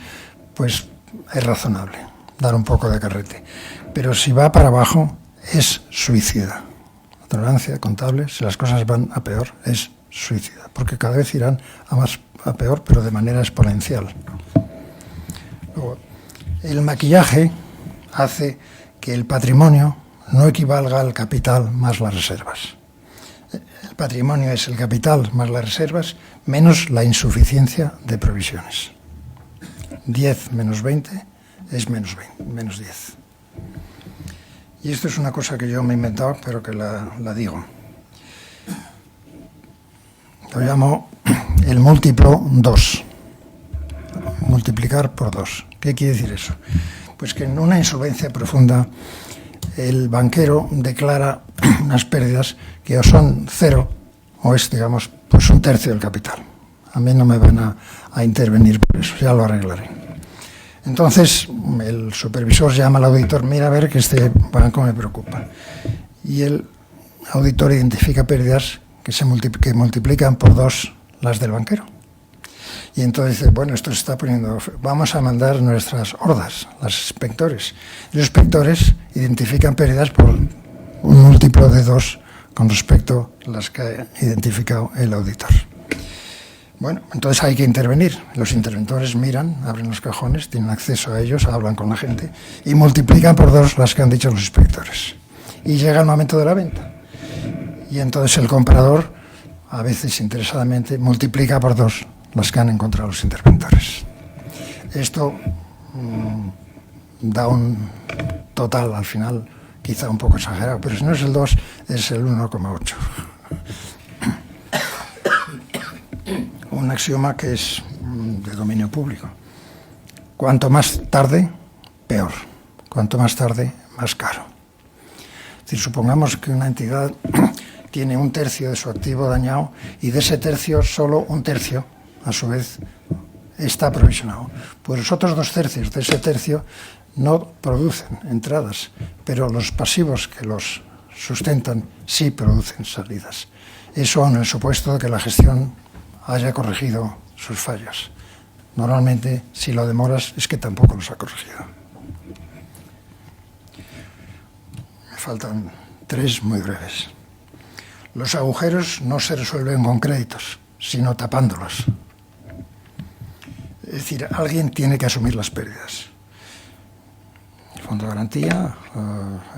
pues es razonable dar un poco de carrete. Pero si va para abajo, es suicida. La tolerancia contable, si las cosas van a peor, es suicida, porque cada vez irán a peor, pero de manera exponencial. Luego, el maquillaje hace que el patrimonio no equivalga al capital más las reservas. El patrimonio es el capital más las reservas menos la insuficiencia de provisiones. 10 menos 20 es menos 10. Y esto es una cosa que yo me he inventado, pero que la digo. Lo llamo el múltiplo 2. Multiplicar por 2. ¿Qué quiere decir eso? Pues que en una insolvencia profunda el banquero declara unas pérdidas que o son 0 o es, digamos, pues 1/3 del capital. A mí no me van a intervenir por eso, ya lo arreglaré. Entonces el supervisor llama al auditor, mira a ver que este banco me preocupa. Y el auditor identifica pérdidas que multiplican por 2 las del banquero. Y entonces dice, bueno, esto se está poniendo, vamos a mandar nuestras hordas, los inspectores. Y los inspectores identifican pérdidas por un múltiplo de 2 con respecto a las que ha identificado el auditor. Bueno, entonces hay que intervenir. Los interventores miran, abren los cajones, tienen acceso a ellos, hablan con la gente y multiplican por 2 las que han dicho los inspectores. Y llega el momento de la venta. Y entonces el comprador, a veces interesadamente, multiplica por 2 las que han encontrado los interventores. Esto da un total al final quizá un poco exagerado, pero si no es el 2, es el 1,8. Un axioma que es de dominio público. Cuanto más tarde, peor. Cuanto más tarde, más caro. Es decir, supongamos que una entidad tiene 1/3 de su activo dañado y de ese tercio solo 1/3, a su vez, está provisionado. Pues los otros 2/3 de ese tercio no producen entradas, pero los pasivos que los sustentan sí producen salidas. Eso en el supuesto de que la gestión haya corregido sus fallos. Normalmente, si lo demoras, es que tampoco los ha corregido. Me faltan 3 muy breves. Los agujeros no se resuelven con créditos, sino tapándolos. Es decir, alguien tiene que asumir las pérdidas. El fondo de garantía,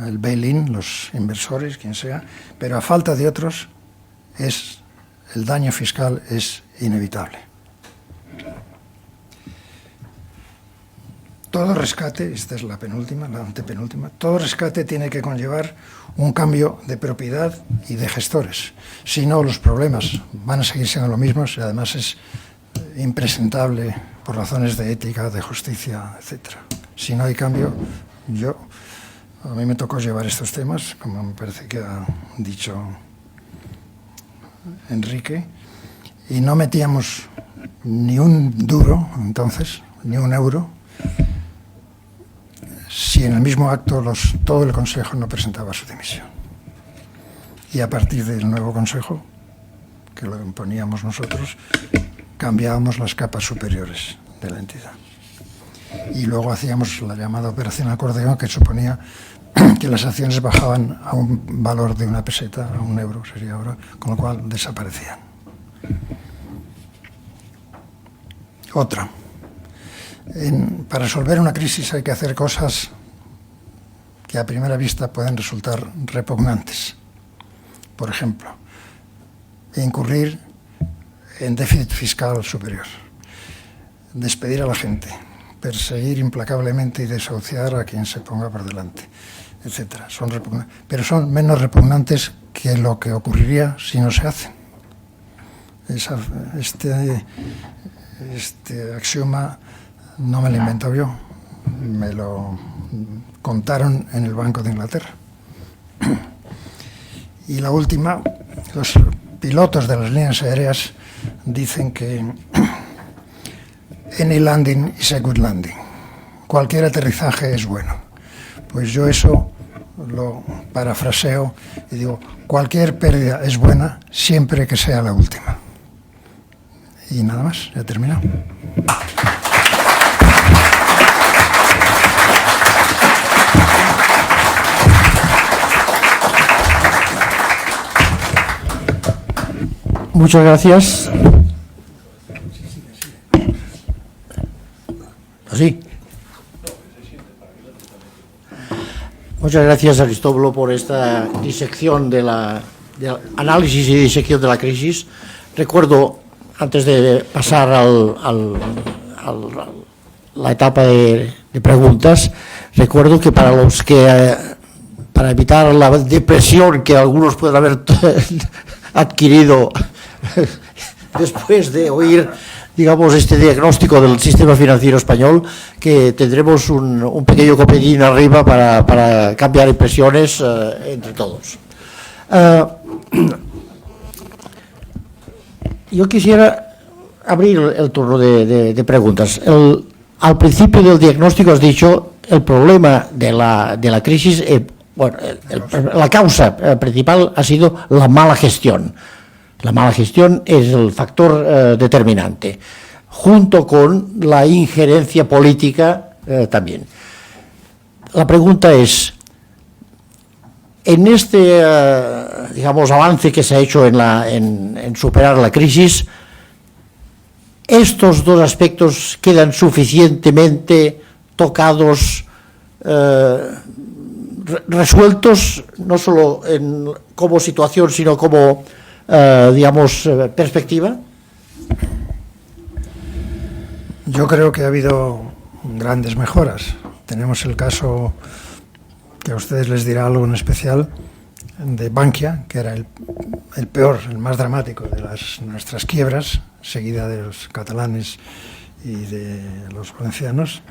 el bail-in, los inversores, quien sea, pero a falta de otros, el daño fiscal es inevitable. Todo rescate, esta es la penúltima, la antepenúltima, todo rescate tiene que conllevar un cambio de propiedad y de gestores. Si no, los problemas van a seguir siendo los mismos y además es impresentable por razones de ética, de justicia, etc. Si no hay cambio, a mí me tocó llevar estos temas, como me parece que ha dicho Enrique, y no metíamos ni un duro, entonces, ni un euro, si en el mismo acto todo el Consejo no presentaba su dimisión. Y a partir del nuevo Consejo, que lo imponíamos nosotros, cambiábamos las capas superiores de la entidad. Y luego hacíamos la llamada operación acordeón, que suponía que las acciones bajaban a un valor de 1 peseta, a 1 euro sería ahora, con lo cual desaparecían. Otra. Para resolver una crisis hay que hacer cosas que a primera vista pueden resultar repugnantes. Por ejemplo, incurrir en déficit fiscal superior, despedir a la gente, perseguir implacablemente y desahuciar a quien se ponga por delante, etc. Pero son menos repugnantes que lo que ocurriría si no se hacen. Este axioma no me lo he inventado yo, me lo contaron en el Banco de Inglaterra. Y la última, los pilotos de las líneas aéreas dicen que any landing is a good landing. Cualquier aterrizaje es bueno. Pues yo eso lo parafraseo y digo, cualquier pérdida es buena siempre que sea la última. Y nada más, ya he terminado. Muchas gracias. ¿Así? Muchas gracias, Aristóbulo, por esta disección de análisis y disección de la crisis. Recuerdo, antes de pasar a la etapa de preguntas, recuerdo que para evitar la depresión que algunos pueden haber adquirido después de oír, digamos, este diagnóstico del sistema financiero español, que tendremos un pequeño copedín arriba para cambiar impresiones entre todos. Yo quisiera abrir el turno de preguntas. Al principio del diagnóstico has dicho el problema de la crisis, la causa principal ha sido la mala gestión. La mala gestión es el factor determinante, junto con la injerencia política también. La pregunta es, En este, digamos, avance que se ha hecho en superar la crisis, estos dos aspectos quedan suficientemente tocados, resueltos, no solo como situación, sino como, digamos, perspectiva. Yo creo que ha habido grandes mejoras. Tenemos el caso, que a ustedes les dirá algo en especial, de Bankia, que era el peor, el más dramático de nuestras quiebras, seguida de los catalanes y de los valencianos.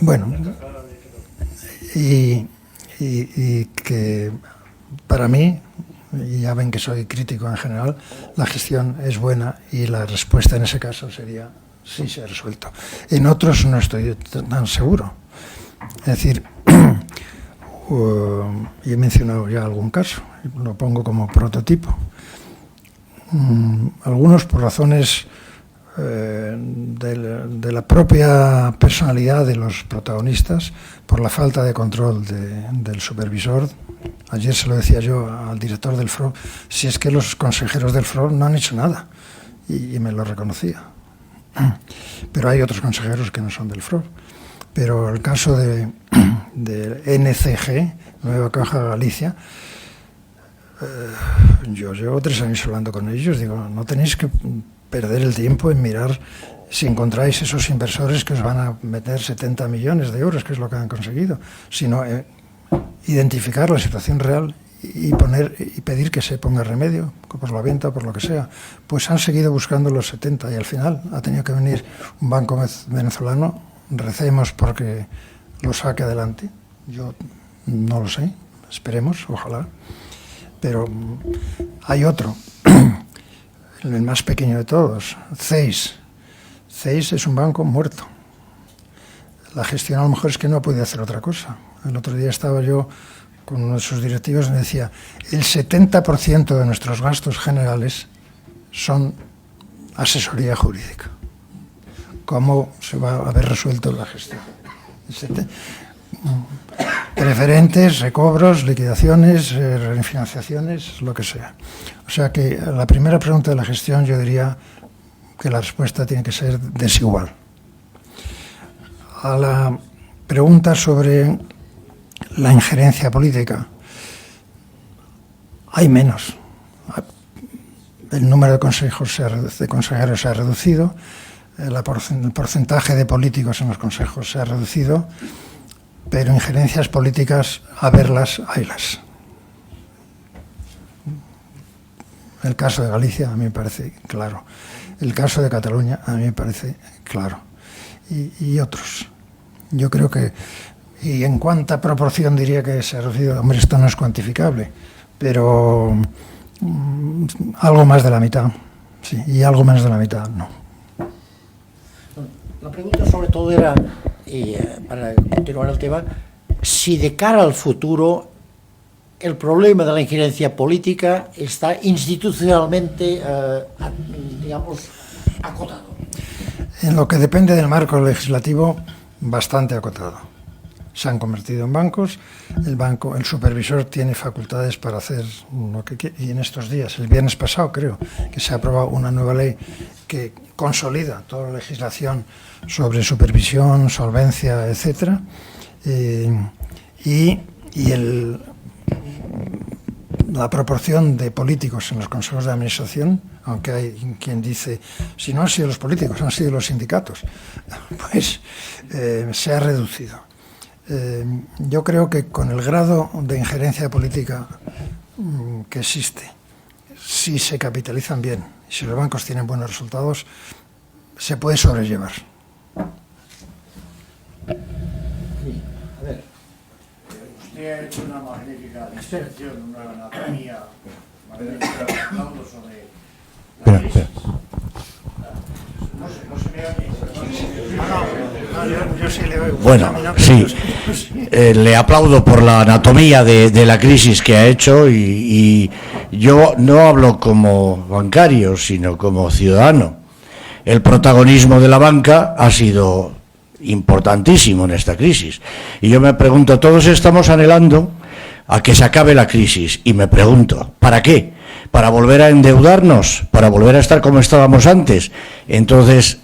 Bueno, y que para mí, y ya ven que soy crítico en general, la gestión es buena y la respuesta en ese caso sería sí, se ha resuelto. En otros no estoy tan seguro. Es decir, y he mencionado ya algún caso, lo pongo como prototipo. Algunos por razones de la propia personalidad de los protagonistas, por la falta de control del supervisor. Ayer se lo decía yo al director del FROB, si es que los consejeros del FROB no han hecho nada, y me lo reconocía. Pero hay otros consejeros que no son del FROB. Pero el caso de NCG, Nueva Caja Galicia, yo llevo 3 años hablando con ellos, digo, no tenéis que perder el tiempo en mirar si encontráis esos inversores que os van a meter 70 millones de euros, que es lo que han conseguido, sino identificar la situación real y pedir que se ponga remedio, por la venta o por lo que sea. Pues han seguido buscando los 70 y al final ha tenido que venir un banco venezolano. Recemos porque lo saque adelante. Yo no lo sé, esperemos, ojalá. Pero hay otro, el más pequeño de todos, CEIS. CEIS es un banco muerto. La gestión a lo mejor es que no ha podido hacer otra cosa. El otro día estaba yo con uno de sus directivos y me decía, el 70% de nuestros gastos generales son asesoría jurídica. ¿Cómo se va a haber resuelto la gestión? Preferentes, recobros, liquidaciones, refinanciaciones, lo que sea. O sea que a la primera pregunta de la gestión yo diría que la respuesta tiene que ser desigual. A la pregunta sobre la injerencia política, hay menos. El número de consejeros se ha reducido, el porcentaje de políticos en los consejos se ha reducido, pero injerencias políticas, a verlas, haylas. El caso de Galicia a mí me parece claro. El caso de Cataluña a mí me parece claro. Y otros. Yo creo que, y en cuánta proporción diría que se ha reducido, hombre, esto no es cuantificable, pero algo más de la mitad, sí, y algo menos de la mitad, no. La pregunta sobre todo era, y para continuar el tema, si de cara al futuro el problema de la injerencia política está institucionalmente, digamos, acotado. En lo que depende del marco legislativo, bastante acotado. Se han convertido en bancos, el supervisor tiene facultades para hacer lo que quiere, y en estos días, el viernes pasado creo, que se ha aprobado una nueva ley que consolida toda la legislación sobre supervisión, solvencia, etcétera, la proporción de políticos en los consejos de administración, aunque hay quien dice, si no han sido los políticos, han sido los sindicatos, pues se ha reducido. Yo creo que con el grado de injerencia política que existe, si se capitalizan bien, si los bancos tienen buenos resultados, se puede sobrellevar. A ver. Usted ha hecho una magnífica disertación, una anatomía magnífica, hablando sobre la crisis. No se me oye. Yo sí le oigo. Bueno, sí, le aplaudo por la anatomía de la crisis que ha hecho y yo no hablo como bancario, sino como ciudadano. El protagonismo de la banca ha sido importantísimo en esta crisis. Y yo me pregunto, todos estamos anhelando a que se acabe la crisis, y me pregunto, ¿para qué? ¿Para volver a endeudarnos? ¿Para volver a estar como estábamos antes? Entonces,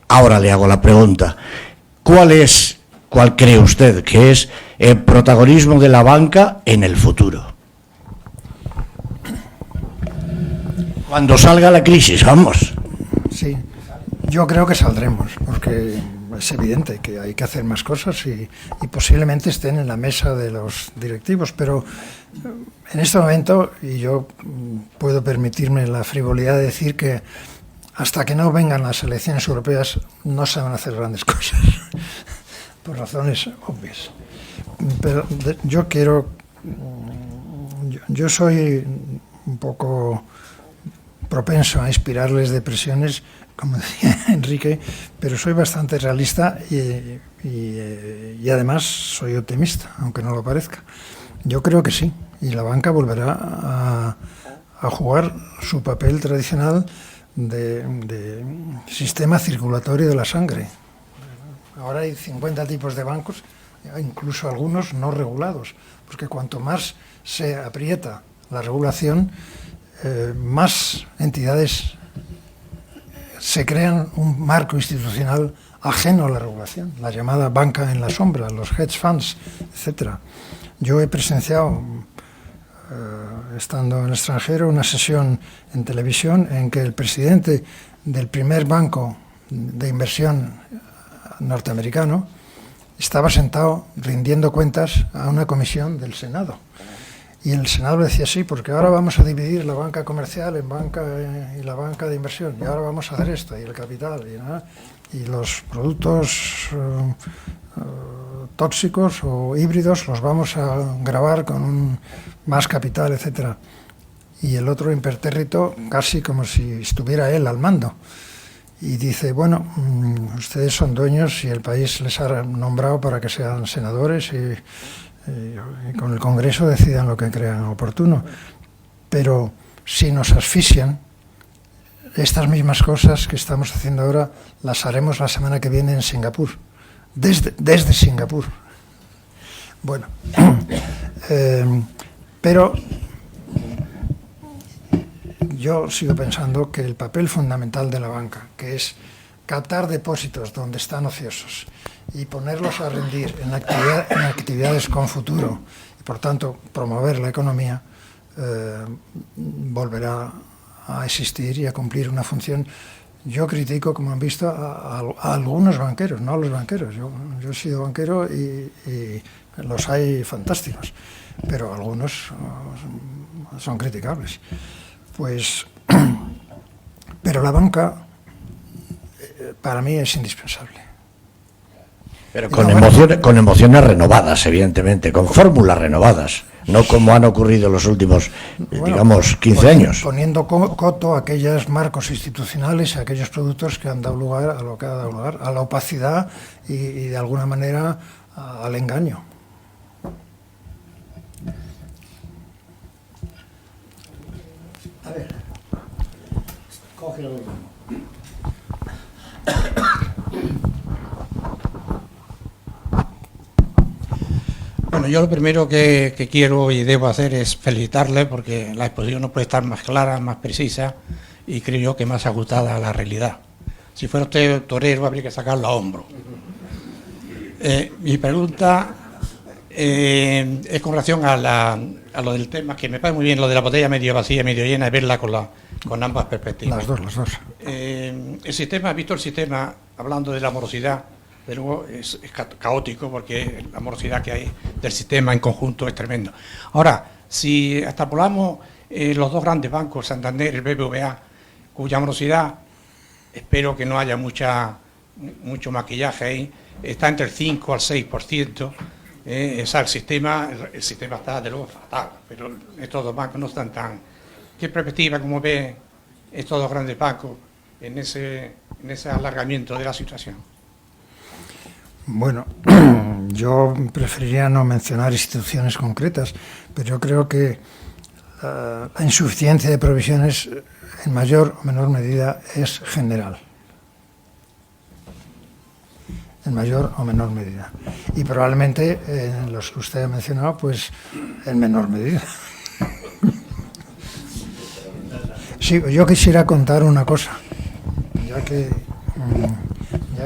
ahora le hago la pregunta, ¿cuál cree usted que es el protagonismo de la banca en el futuro? Cuando salga la crisis, vamos. Sí, yo creo que saldremos, porque es evidente que hay que hacer más cosas y posiblemente estén en la mesa de los directivos, pero en este momento, y yo puedo permitirme la frivolidad de decir que hasta que no vengan las elecciones europeas no se van a hacer grandes cosas, por razones obvias. Pero yo soy un poco propenso a inspirarles depresiones, como decía Enrique, pero soy bastante realista y además soy optimista, aunque no lo parezca. Yo creo que sí, y la banca volverá a jugar su papel tradicional de sistema circulatorio de la sangre. Ahora hay 50 tipos de bancos, incluso algunos no regulados, porque cuanto más se aprieta la regulación, más entidades se crean un marco institucional ajeno a la regulación, la llamada banca en la sombra, los hedge funds, etcétera. Yo he presenciado, estando en el extranjero, una sesión en televisión en que el presidente del primer banco de inversión norteamericano estaba sentado rindiendo cuentas a una comisión del Senado. Y el Senado le decía, sí, porque ahora vamos a dividir la banca comercial en banca y la banca de inversión, y ahora vamos a hacer esto, y el capital, y los productos tóxicos o híbridos los vamos a gravar con más capital, etcétera. Y el otro impertérrito, casi como si estuviera él al mando. Y dice, bueno, ustedes son dueños y el país les ha nombrado para que sean senadores y con el Congreso decidan lo que crean oportuno. Pero si nos asfixian, estas mismas cosas que estamos haciendo ahora las haremos la semana que viene en Singapur, desde Singapur. Bueno, pero yo sigo pensando que el papel fundamental de la banca, que es captar depósitos donde están ociosos y ponerlos a rendir en actividades con futuro y, por tanto, promover la economía, volverá a existir y a cumplir una función. Yo critico, como han visto, a algunos banqueros, no a los banqueros. Yo he sido banquero y los hay fantásticos, pero algunos son criticables. Pues, pero la banca para mí es indispensable. Pero con emociones renovadas, evidentemente, con fórmulas renovadas, no como han ocurrido los últimos, digamos, 15 años. Poniendo coto a aquellos marcos institucionales, a aquellos productos que han dado lugar a lo que ha dado lugar, a la opacidad y de alguna manera al engaño. A ver, coge el último. Bueno, yo lo primero que quiero y debo hacer es felicitarle porque la exposición no puede estar más clara, más precisa y creo yo que más ajustada a la realidad. Si fuera usted torero habría que sacarlo a hombro. Mi pregunta es con relación a lo del tema, que me parece muy bien lo de la botella medio vacía, medio llena, y verla con ambas perspectivas. Las dos. El sistema, visto el sistema, hablando de la morosidad, de nuevo es caótico porque la morosidad que hay del sistema en conjunto es tremendo. Ahora, si extrapolamos los dos grandes bancos, Santander y el BBVA, cuya morosidad, espero que no haya mucho maquillaje ahí, está entre el 5 al 6%, el sistema está de luego fatal, pero estos dos bancos no están tan... ¿Qué perspectiva, cómo ve estos dos grandes bancos en ese alargamiento de la situación? Bueno, yo preferiría no mencionar instituciones concretas, pero yo creo que la insuficiencia de provisiones en mayor o menor medida es general. en mayor o menor medida. Y probablemente en los que usted ha mencionado, pues en menor medida. Sí, yo quisiera contar una cosa, ya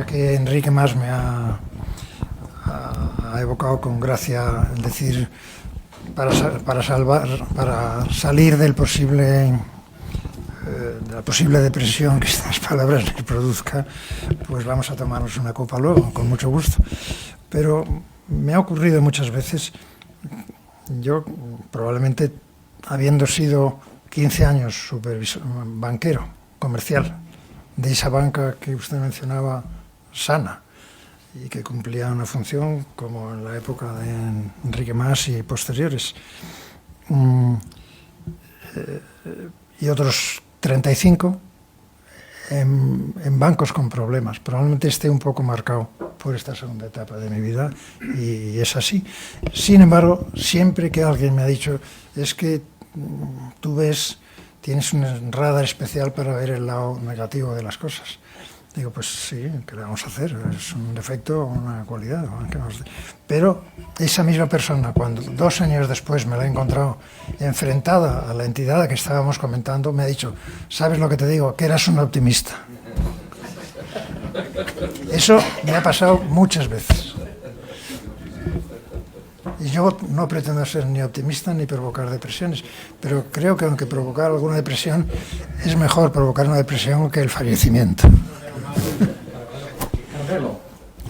que Enrique Mas me ha evocado con gracia el decir para salir del de la posible depresión que estas palabras les produzca, pues vamos a tomarnos una copa luego, con mucho gusto. Pero me ha ocurrido muchas veces, yo probablemente habiendo sido 15 años banquero comercial de esa banca que usted mencionaba, sana, y que cumplía una función como en la época de Enrique Mas y posteriores, y otros 35 en bancos con problemas. Probablemente esté un poco marcado por esta segunda etapa de mi vida, y es así. Sin embargo, siempre que alguien me ha dicho, es que tú tienes un radar especial para ver el lado negativo de las cosas. Digo, pues sí, ¿qué le vamos a hacer? Es un defecto o una cualidad. Pero esa misma persona, cuando 2 años después me la he encontrado enfrentada a la entidad que estábamos comentando, me ha dicho, ¿sabes lo que te digo? Que eras un optimista. Eso me ha pasado muchas veces. Y yo no pretendo ser ni optimista ni provocar depresiones, pero creo que aunque provocar alguna depresión, es mejor provocar una depresión que el fallecimiento.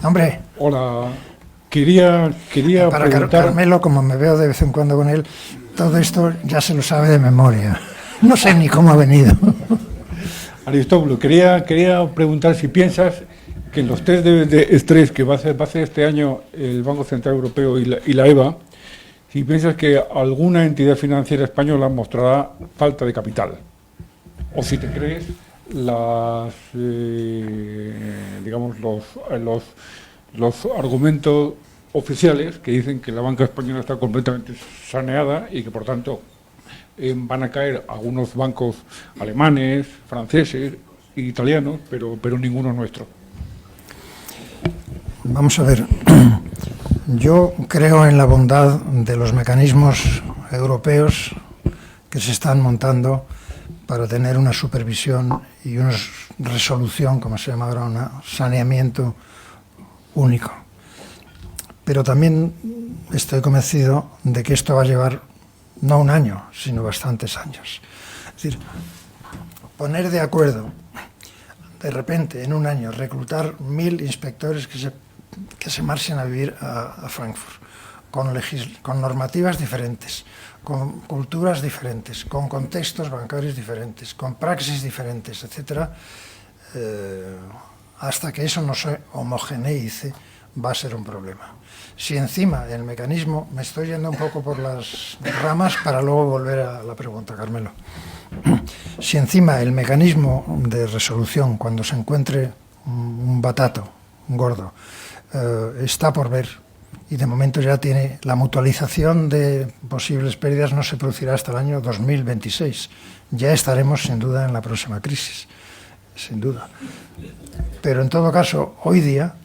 Hombre. Hola, quería para preguntar... Carmelo, como me veo de vez en cuando con él, todo esto ya se lo sabe de memoria. No sé ni cómo ha venido. Aristóbulo, quería preguntar si piensas que en los test de estrés que va a hacer este año el Banco Central Europeo y la EBA, si piensas que alguna entidad financiera española mostrará falta de capital, o si te crees digamos los argumentos oficiales que dicen que la banca española está completamente saneada y que por tanto van a caer algunos bancos alemanes, franceses e italianos, pero ninguno nuestro. Vamos a ver, yo creo en la bondad de los mecanismos europeos que se están montando para tener una supervisión y una resolución, como se llama ahora, un saneamiento único. Pero también estoy convencido de que esto va a llevar no un año, sino bastantes años. Es decir, poner de acuerdo, de repente, en un año, reclutar 1000 inspectores que se marchen a vivir a Frankfurt, con normativas diferentes, con culturas diferentes, con contextos bancarios diferentes, con praxis diferentes, etc., hasta que eso no se homogeneice, va a ser un problema. Si encima el mecanismo, me estoy yendo un poco por las ramas para luego volver a la pregunta, Carmelo. Si encima el mecanismo de resolución, cuando se encuentre un batato, un gordo, está por ver, y de momento ya tiene la mutualización de posibles pérdidas, no se producirá hasta el año 2026. Ya estaremos sin duda en la próxima crisis, sin duda. Pero en todo caso, hoy día,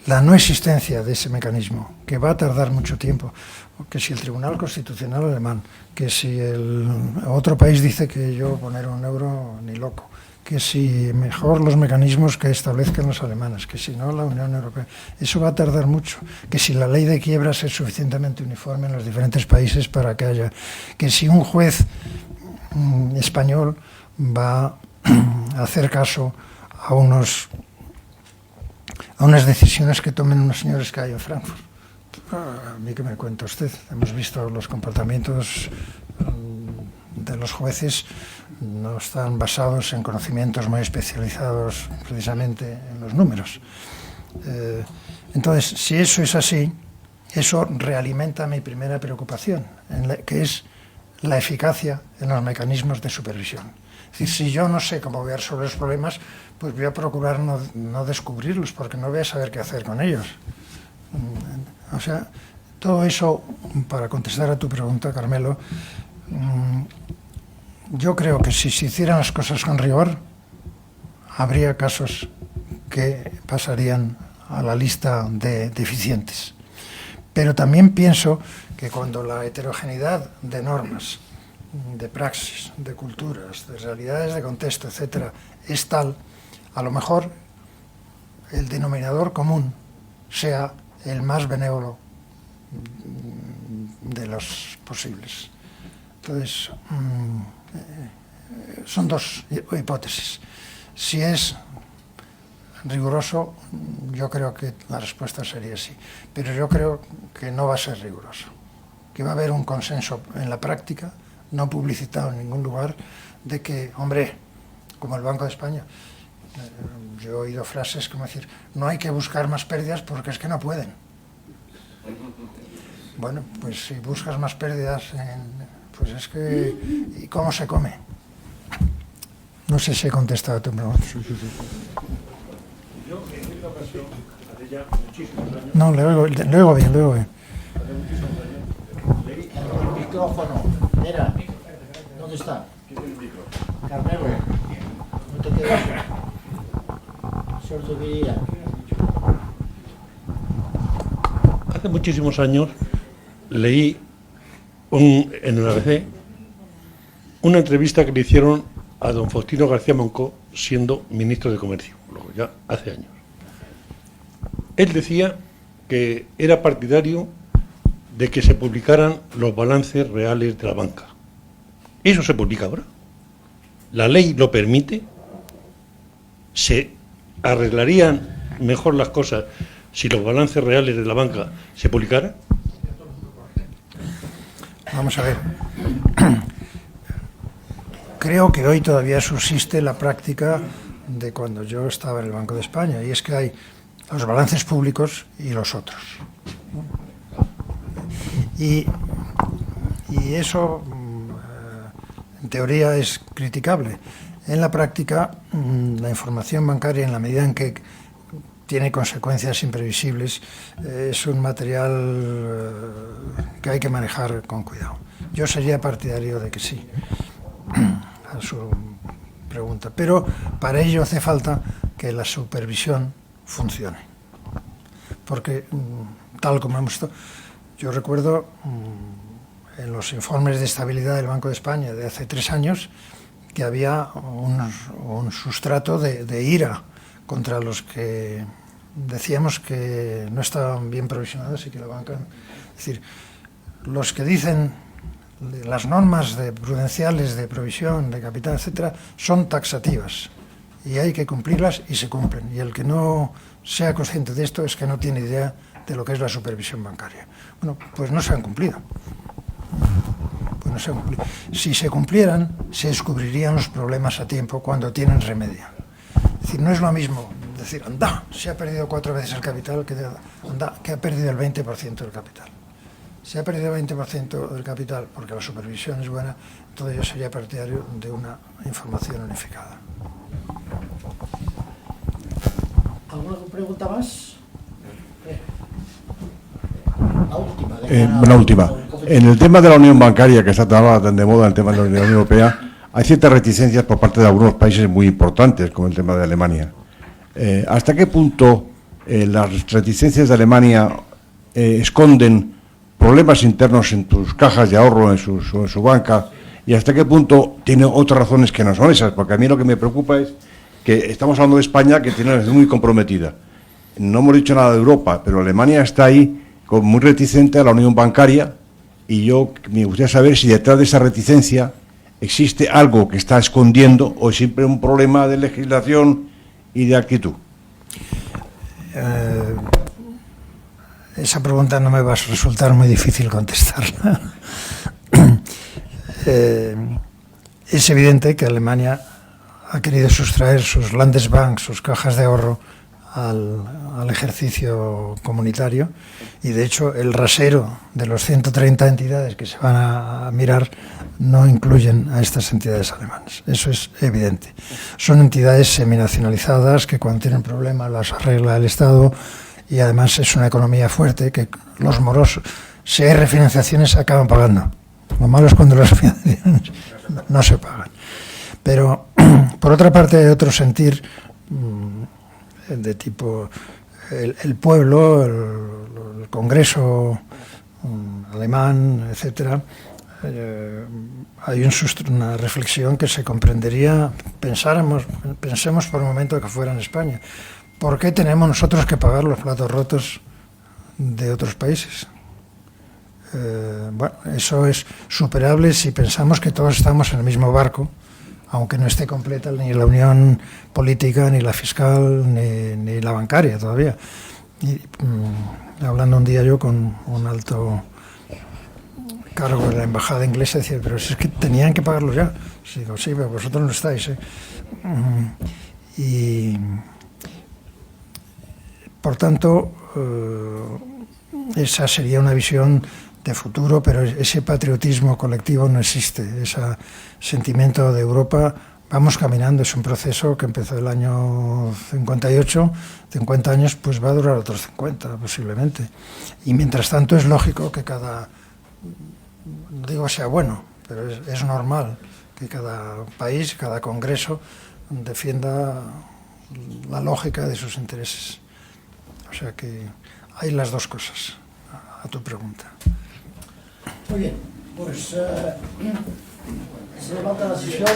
la no existencia de ese mecanismo, que va a tardar mucho tiempo, que si el Tribunal Constitucional alemán, que si el otro país dice que yo poner un euro ni loco, que si mejor los mecanismos que establezcan los alemanes, que si no la Unión Europea, eso va a tardar mucho, que si la ley de quiebras es suficientemente uniforme en los diferentes países para que haya, que si un juez español va a hacer caso a unas decisiones que tomen unos señores que hay en Frankfurt. A mí que me cuenta usted, hemos visto los comportamientos de los jueces, no están basados en conocimientos muy especializados precisamente en los números. Entonces, si eso es así, eso realimenta mi primera preocupación, que es la eficacia en los mecanismos de supervisión. Es decir, si yo no sé cómo voy a resolver los problemas, pues voy a procurar no descubrirlos, porque no voy a saber qué hacer con ellos. O sea, todo eso, para contestar a tu pregunta, Carmelo, yo creo que si se hicieran las cosas con rigor, habría casos que pasarían a la lista de deficientes. Pero también pienso que cuando la heterogeneidad de normas, de praxis, de culturas, de realidades de contexto, etcétera, es tal, a lo mejor el denominador común sea el más benévolo de los posibles. Entonces, son dos hipótesis. Si es riguroso, yo creo que la respuesta sería sí, pero yo creo que no va a ser riguroso, que va a haber un consenso en la práctica, no publicitado en ningún lugar, de que, hombre, como el Banco de España, yo he oído frases como decir, no hay que buscar más pérdidas porque es que no pueden. Bueno, pues si buscas más pérdidas, pues es que, ¿y cómo se come? No sé si he contestado a tu pregunta. No, le oigo bien, le oigo bien. El micrófono. Mira, ¿dónde está? Carmelo, no te quedas. Solo diría. Hace muchísimos años leí en el ABC una entrevista que le hicieron a don Faustino García Moncó siendo ministro de Comercio, luego ya hace años. Él decía que era partidario de que se publicaran los balances reales de la banca. Eso se publica ahora. La ley lo permite. Se arreglarían mejor las cosas si los balances reales de la banca se publicaran. Vamos a ver. Creo que hoy todavía subsiste la práctica de cuando yo estaba en el Banco de España, y es que hay los balances públicos y los otros. Y eso, en teoría, es criticable. En la práctica, la información bancaria, en la medida en que tiene consecuencias imprevisibles, es un material que hay que manejar con cuidado. Yo sería partidario de que sí, a su pregunta. Pero para ello hace falta que la supervisión funcione. Porque, tal como hemos visto, yo recuerdo en los informes de estabilidad del Banco de España de hace 3 años que había un sustrato de ira contra los que decíamos que no estaban bien provisionados y que la banca... Es decir, los que dicen las normas prudenciales de provisión, de capital, etcétera, son taxativas y hay que cumplirlas y se cumplen. Y el que no sea consciente de esto es que no tiene idea de lo que es la supervisión bancaria. Bueno, pues no se han cumplido. Si se cumplieran, se descubrirían los problemas a tiempo cuando tienen remedio. Es decir, no es lo mismo decir, anda, se ha perdido 4 veces el capital, que anda, que ha perdido el 20% del capital. Si ha perdido el 20% del capital porque la supervisión es buena, entonces yo sería partidario de una información unificada. ¿Alguna pregunta más? La última. En el tema de la unión bancaria, que está tan de moda, el tema de la Unión Europea, hay ciertas reticencias por parte de algunos países muy importantes, como el tema de Alemania. ¿Hasta qué punto las reticencias de Alemania esconden problemas internos en tus cajas de ahorro, en su banca, y hasta qué punto tiene otras razones que no son esas? Porque a mí lo que me preocupa es que estamos hablando de España, que tiene una relación muy comprometida. No hemos dicho nada de Europa, pero Alemania está ahí muy reticente a la unión bancaria, y yo me gustaría saber si detrás de esa reticencia existe algo que está escondiendo o es siempre un problema de legislación y de actitud. Esa pregunta no me va a resultar muy difícil contestarla. Es evidente que Alemania ha querido sustraer sus Landesbank, sus cajas de ahorro, al ejercicio comunitario, y de hecho el rasero de los 130 entidades que se van a mirar no incluyen a estas entidades alemanas. Eso es evidente. Son entidades seminacionalizadas que cuando tienen problemas las arregla el Estado, y además es una economía fuerte que los morosos, si hay refinanciaciones, acaban pagando. Lo malo es cuando las refinanciaciones no se pagan. Pero, por otra parte, hay otro sentir de tipo el pueblo, el Congreso alemán, etcétera. Hay una reflexión que se comprendería, pensemos por un momento que fuera en España. ¿Por qué tenemos nosotros que pagar los platos rotos de otros países? Bueno, eso es superable si pensamos que todos estamos en el mismo barco, aunque no esté completa ni la unión política, ni la fiscal, ni la bancaria todavía. Y, hablando un día yo con un alto cargo de la embajada inglesa, decía, pero si es que tenían que pagarlo ya. Digo, sí, pero vosotros no estáis. Y por tanto, esa sería una visión de futuro, pero ese patriotismo colectivo no existe, ese sentimiento de Europa. Vamos caminando, es un proceso que empezó el año 58, 50 años, pues va a durar otros 50 posiblemente. Y mientras tanto es lógico que no digo sea bueno, pero es normal que cada país, cada congreso defienda la lógica de sus intereses. O sea que hay las dos cosas, a tu pregunta. Muy bien, pues se levanta la sesión.